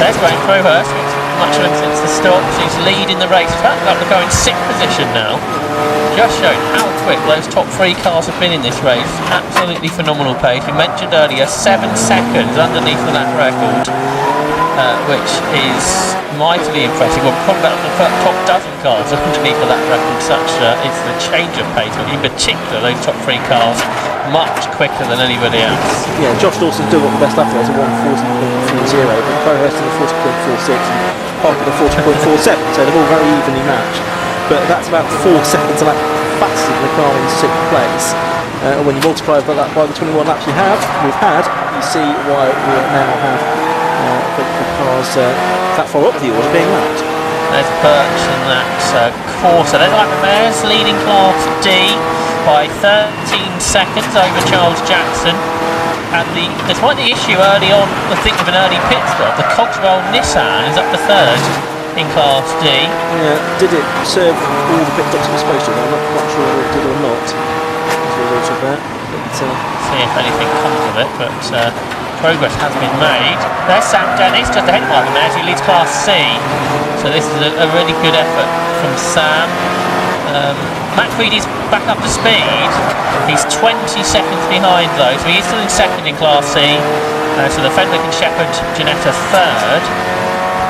There's Graham Crowhurst, much of him since the stop. He's leading the race. He's about to go in 6th position now. Just showing how quick those top 3 cars have been in this race. Absolutely phenomenal pace. We mentioned earlier 7 seconds underneath the lap record, which is mightily impressive. We're probably about the top dozen cars underneath the lap record. Such is the change of pace, but in particular those top 3 cars much quicker than anybody else. Yeah, Josh Dawson still got the best lap there, a 1:40.40, but Crowhurst in a 40.46 and Parker in a 40.47, so they're all very evenly matched. But that's about 4 seconds a lap faster than the car in 6th place. When you multiply that by the 21 laps we've had, you see why we now have the cars that far up the order being lapped. There's Birch in that quarter. There's like the Mares leading Class D by 13 seconds over Charles Jackson. And despite the issue early on, I think of an early pit stop, the Cogswell Nissan is up to 3rd in Class D. Yeah, did it serve all the pit stops it was supposed to? I'm not quite sure whether it did or not. As a result of that. See if anything comes of it, but progress has been made. There's Sam Dennis just ahead of Michael Mares, who leads Class C. So this is a really good effort from Sam. Matt Creedy's back up to speed. He's 20 seconds behind though, so he's still in 2nd in Class C. So the Fenwick and Shepherd Janetta 3rd.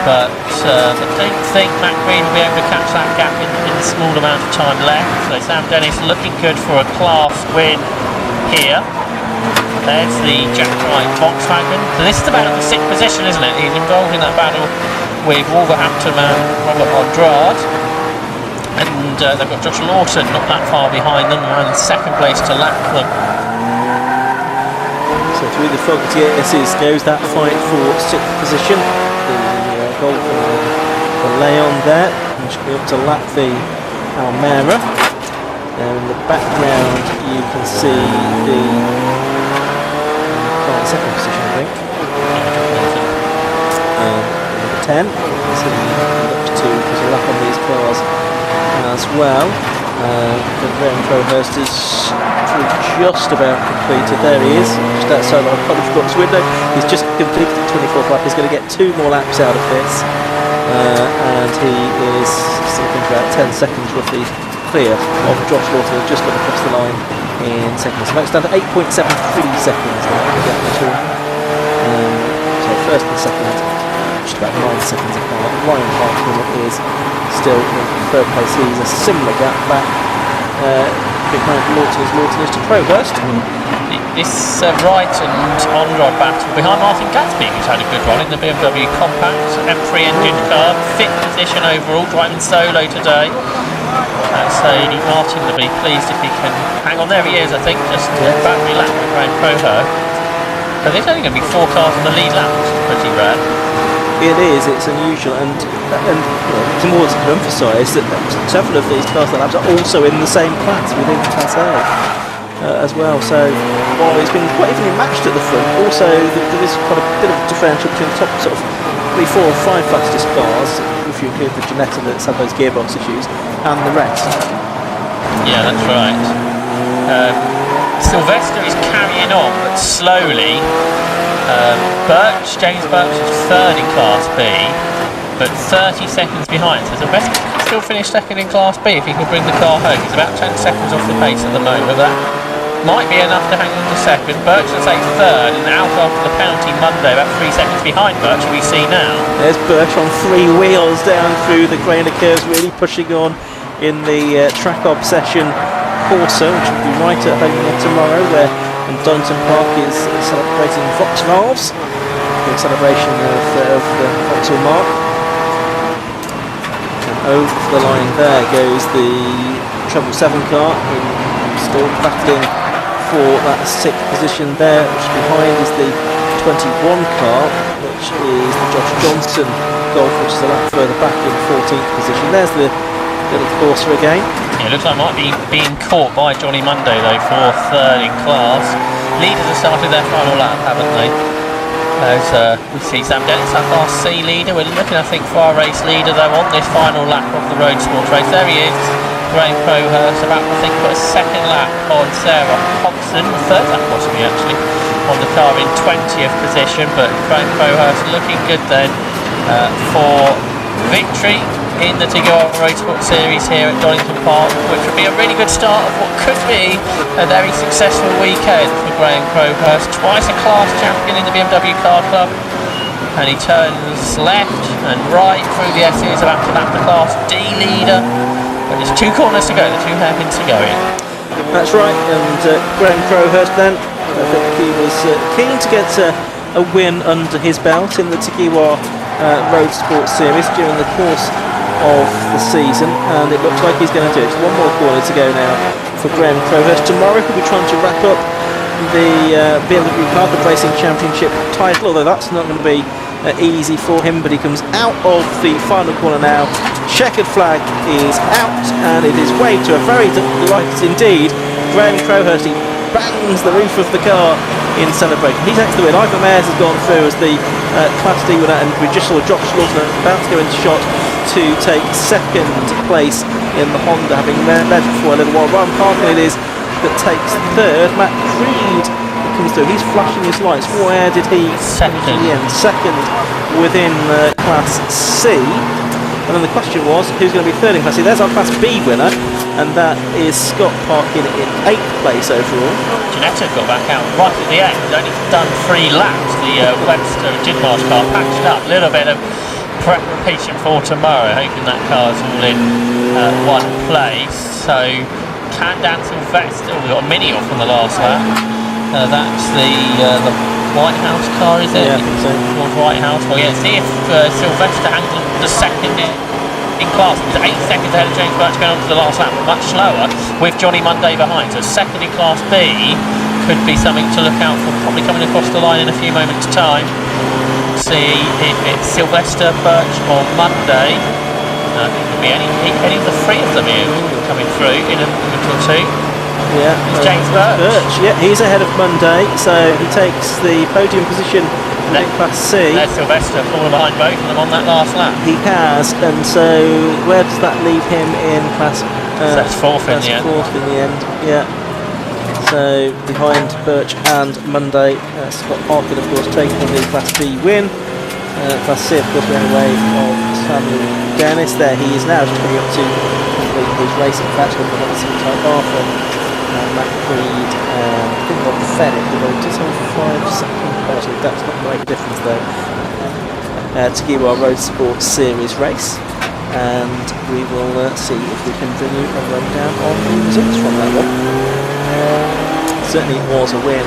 But I don't think Matt Creedy will be able to catch that gap in the small amount of time left. So Sam Dennis looking good for a class win here. There's the Jack Wright Volkswagen. So this is about the 6th position, isn't it? He's involved in that battle with Wolverhampton man Robert Andrade. And they've got Josh Lawton not that far behind them, and 2nd place to lap them. So through the Fogarty S's goes that fight for 6th position. The Golf the Leon there, which will be able to lap the Almera. In the background you can see the 2nd position, I think. Number 10. So up to 2 because a lap on these cars as well. The Graham Crowhurst is just about completed. There he is, just outside our college box window. He's just completed the 24th lap. He's going to get 2 more laps out of this, and he is still about 10 seconds roughly clear of Josh Lawton, who just got across the line in 2nd. So that's down to 8.73 seconds now to get the 2. So 1st and 2nd, just about 9 seconds apart. Ryan Hartman is still in 3rd place. He's a similar gap back behind Lawton is to Crowhurst. This Wright and Onrod battle behind Martin Gatsby, who's had a good run in the BMW Compact M3 engine car, 5th position overall, driving solo today. So Martin will be pleased if he can hang on. There he is, I think, just battery lap with Graham Crowhurst. So there's only going to be 4 cars on the lead lap, which is pretty rare. It is, it's unusual, and it's more to emphasise that several of these cars that laps are also in the same class within Class A as well. So while it's been quite evenly matched at the front, also there is quite a bit of a differential between the top sort of 3, 4 or 5 fastest cars, if you include the Janetta that's had those gearbox issues, and the rest. Yeah, that's right. Sylvester is carrying on, but slowly. James Birch is 3rd in Class B, but 30 seconds behind. So Sylvester can still finish 2nd in Class B if he can bring the car home. He's about 10 seconds off the pace at the moment. That might be enough to hang on to 2nd. Birch will take 3rd, and out after the penalty Monday, about 3 seconds behind Birch, we see now. There's Birch on 3 wheels down through the Grainer curves, really pushing on in the track obsession Corsa, which will be right at home tomorrow, where Donington Park is celebrating Vauxhalls, in celebration of the Vauxhall Mark. And over the line there goes the Treble 7 car, still battling for that 6th position there. Which behind is the 21 car, which is the Josh Johnson Golf, which is a lap further back in 14th position. There's the little Corsa again. Yeah, looks like it might be being caught by Johnny Monday though for 3rd in class. Leaders have started their final lap, haven't they? As we see Sam Dennis, our Class C leader. We're looking, I think, for our race leader though on this final lap of the Roadsports race. There he is, Graham Crowhurst, about to think put a 2nd lap on Sarah Hobson, the 3rd lap possibly actually, on the car in 20th position. But Graham Crowhurst looking good then for victory in the TDI Roadsports Series here at Donington Park, which would be a really good start of what could be a very successful weekend for Graham Crowhurst. Twice a class champion in the BMW Car Club, and he turns left and right through the S's, about to lap the Class D leader. But there's 2 corners to go, the 2 hairpins to go in. That's right, and Graham Crowhurst then, I think he was keen to get a win under his belt in the TDI Roadsports Series during the course of the season, and it looks like he's going to do it. One more corner to go now for Graham Crowhurst. Tomorrow he'll be trying to wrap up the BMW Car Cup Racing Championship title, although that's not going to be easy for him, but he comes out of the final corner now. Checkered flag is out, and it is way to a very delight indeed. Graham Crowhurst, he bangs the roof of the car in celebration. He takes the win. Ivan Mayers has gone through as the Class D winner, and we just saw Josh Slaughter about to go into shot to take second place in the Honda, having led for a little while. Ryan Parkin it is that takes third. Matt Creed comes through. He's flashing his lights. Where did he Second. in the end? Second within Class C. And then the question was, who's going to be third in Class C? There's our Class B winner, and that is Scott Parkin in 8th place overall. Janetta got back out right at the end. He's only done 3 laps. The Webster and Jidmarsh car patched up. A little bit of preparation for tomorrow, hoping that car's all in one place. So, Candan Sylvester, we've got a mini off on the last lap. That's the White House car, is it? Yeah, I think so. Towards White House. Well, yeah, see if Sylvester hangs on the second in class. He was 8 seconds ahead of James Birch going on to the last lap, much slower, with Johnny Monday behind. So second in Class B could be something to look out for, probably coming across the line in a few moments' time. See if it's Sylvester, Birch or Monday. I think it could be any of the 3 of them here coming through in a minute or two. Yeah, It's James Birch. Yeah, he's ahead of Monday, so he takes the podium position in Class C. There's Sylvester falling behind both of them on that last lap. He has, and so where does that leave him in Class? That's fourth in the end. Fourth in the end. Yeah. So behind Birch and Monday, Scott Parkin, of course, taking the Class B win. Class C, of course, we're in a wave of Samuel Dennis. There he is now, just coming up to complete his race. In fact, we're going to see Type R from Matt Creed, I think Rob Fennick, although just on 5 second penalty. That's not going to make a difference though. Tagiwa Roadsports Series race, and we will see if we can bring you a rundown on the results from that one. Certainly it was a win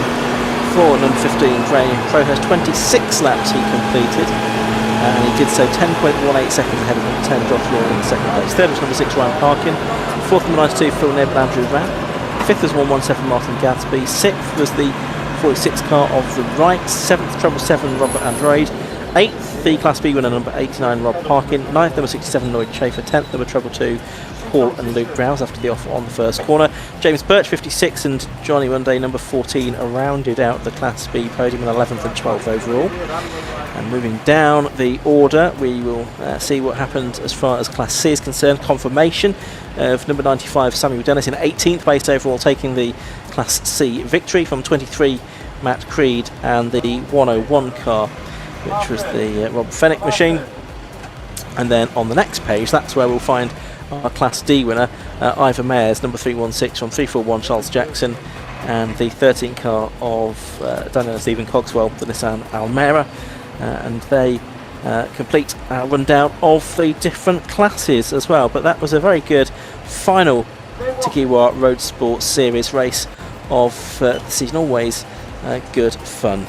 for number 15 Graham Crowhurst. 26 laps he completed, and he did so 10.18 seconds ahead of number 10 Josh Law in second place. Third was number 6 Ryan Parkin. Fourth number 92 Phil Neb Andrew Ram. Fifth was 117 Martin Gadsby. Sixth was the 46 car of the right. Seventh, treble 7 Robert Andrade. Eighth, the Class B winner number 89 Rob Parkin. Ninth, number 67 Lloyd Chafer. 10th, number treble 2 Paul and Luke Browse after the offer on the first corner. James Birch 56 and Johnny Monday number 14 rounded out the Class B podium in 11th and 12th overall. And moving down the order, we will see what happened as far as Class C is concerned. Confirmation of number 95 Samuel Dennis in 18th place overall, taking the Class C victory from 23 Matt Creed and the 101 car, which was the Rob Fennick machine. And then on the next page, that's where we'll find our Class D winner, Ivor Mayers, number 316 from 341 Charles Jackson, and the 13 car of Daniel and Stephen Cogswell, the Nissan Almera. And they complete our rundown of the different classes as well. But that was a very good final Tagiwa Roadsports Series race of the season. Always good fun.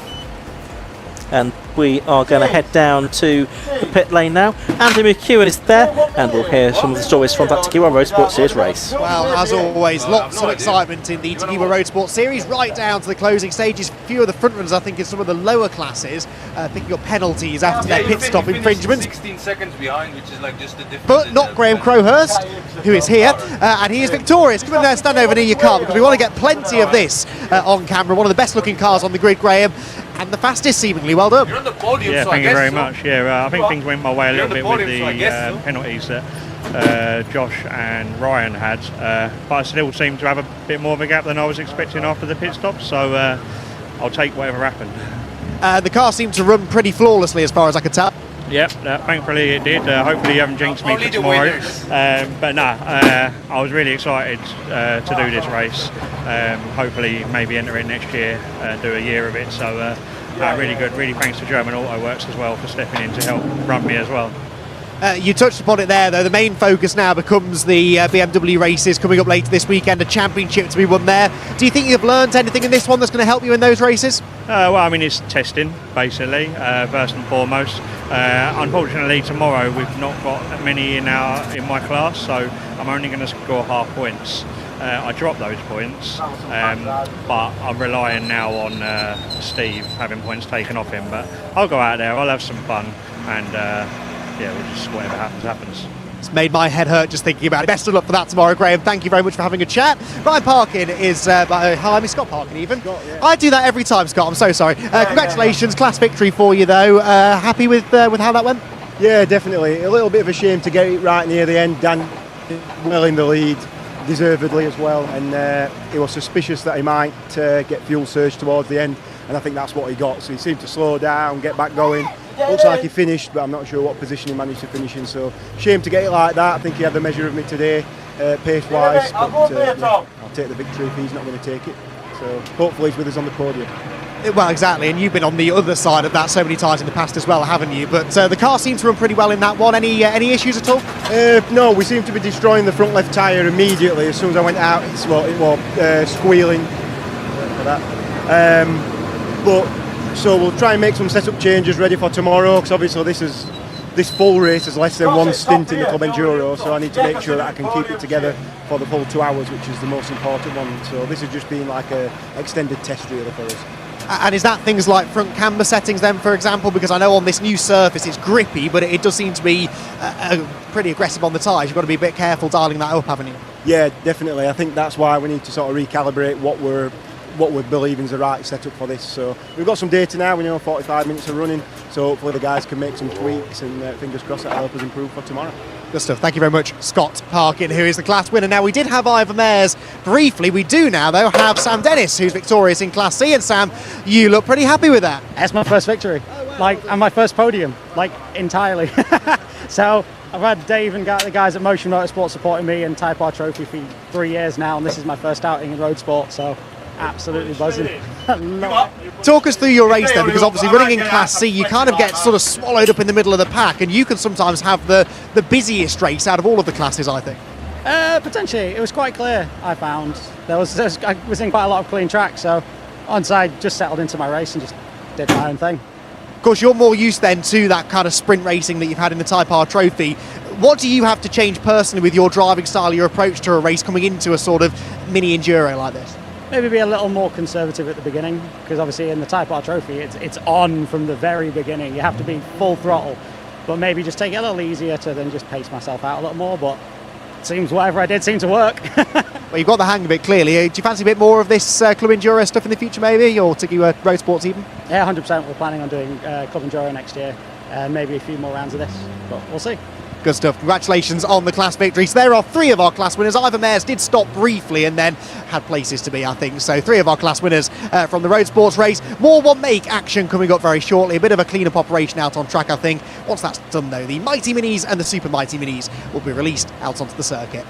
And we are going to head down to the pit lane now. Andy McEwen is there, and we'll hear some of the stories from that Tagiwa Roadsports Series race. Well, as always, lots of excitement in the Tagiwa Roadsports Series, right down to the closing stages. Few of the front runners, I think, in some of the lower classes, picking up penalties after their pit stop infringements. 16 seconds behind, which is like just the difference. But not Graham Crowhurst, who is here, and he is victorious. Come in there, stand over near your car, because we want to get plenty of this on camera. One of the best looking cars on the grid, Graham, and the fastest seemingly. Well done. You're on the podium, Yeah, so thank I you very guess much. Yeah, I think things went my way a You're little on bit the with podium, so I the guess so. penalties that Josh and Ryan had, but I still seemed to have a bit more of a gap than I was expecting after the pit stop, so I'll take whatever happened. The car seemed to run pretty flawlessly as far as I could tell. Yep, thankfully it did. Hopefully you haven't jinxed me Only for the tomorrow. winners. But no, I was really excited to do this race. Hopefully maybe enter it next year and do a year of it. So really good. Really thanks to German Auto Works as well for stepping in to help run me as well. You touched upon it there, though. The main focus now becomes the BMW races coming up later this weekend, a championship to be won there. Do you think you've learned anything in this one that's going to help you in those races? Well, I mean, it's testing, basically, first and foremost. Unfortunately, tomorrow we've not got many in my class, so I'm only going to score half points. I dropped those points, but I'm relying now on Steve having points taken off him. But I'll go out there, I'll have some fun, and we'll just, whatever happens. It's made my head hurt just thinking about it. Best of luck for that tomorrow, Graham. Thank you very much for having a chat. Ryan Parkin is... hi, I'm Scott Parkin even. Scott, yeah. I do that every time, Scott. I'm so sorry. Congratulations. Class victory for you, though. Happy with how that went? Yeah, definitely. A little bit of a shame to get it right near the end. Dan well in the lead, deservedly as well. And he was suspicious that he might get fuel surge towards the end. And I think that's what he got. So he seemed to slow down, get back going. Looks like he finished, but I'm not sure what position he managed to finish in. So shame to get it like that. I think he had the measure of me today, pace-wise. But I'll take the victory if he's not going to take it. So hopefully he's with us on the podium. Well, exactly, and you've been on the other side of that so many times in the past as well, haven't you? But the car seemed to run pretty well in that one. Any issues at all? No, we seem to be destroying the front left tyre immediately. As soon as I went out, it was squealing for that. So we'll try and make some setup changes ready for tomorrow, because obviously this full race is less than one stint in the Club Enduro, so I need to make sure that I can keep it together for the full 2 hours, which is the most important one. So this has just been like a extended test really for us. And is that things like front camber settings then, for example? Because I know on this new surface it's grippy, but it does seem to be pretty aggressive on the tyres. You've got to be a bit careful dialing that up, haven't you? Yeah, definitely. I think that's why we need to sort of recalibrate what we're believing is the right setup for this. So we've got some data now. We know 45 minutes of running, so hopefully the guys can make some tweaks, and fingers crossed that'll help us improve for tomorrow. Good stuff. Thank you very much, Scott Parkin, who is the class winner. Now, we did have Ivor Mayers briefly. We do now, though, have Sam Dennis, who's victorious in Class C. And Sam, you look pretty happy with that. That's my first victory, and my first podium, entirely. So I've had Dave and the guys at Motion Motorsport supporting me and Type R Trophy for 3 years now, and this is my first outing in Roadsports, so absolutely buzzing. Talk us through your race then, because obviously running in Class C, you kind of get sort of swallowed up in the middle of the pack, and you can sometimes have the busiest race out of all of the classes, I think. Potentially, it was quite clear. I found I was in quite a lot of clean tracks, so onside just settled into my race and just did my own thing. Of course, you're more used then to that kind of sprint racing that you've had in the Type R Trophy. What do you have to change personally with your driving style, your approach to a race coming into a sort of mini enduro like this? Maybe be a little more conservative at the beginning, because obviously in the Type R Trophy it's on from the very beginning. You have to be full throttle, but maybe just take it a little easier to then just pace myself out a little more. But it seems whatever I did seemed to work. Well, you've got the hang of it clearly. Do you fancy a bit more of this Club Enduro stuff in the future maybe, or Tiki Roadsports even? Yeah, 100%. We're planning on doing Club Enduro next year, maybe a few more rounds of this, but we'll see. Good stuff. Congratulations on the class victory. So there are 3 of our class winners. Ivor Mayers did stop briefly and then had places to be, I think. So 3 of our class winners from the Roadsports race. More one-make action coming up very shortly. A bit of a clean-up operation out on track, I think. Once that's done, though, the Mighty Minis and the Super Mighty Minis will be released out onto the circuit.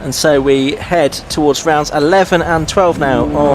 And so we head towards rounds 11 and 12 now.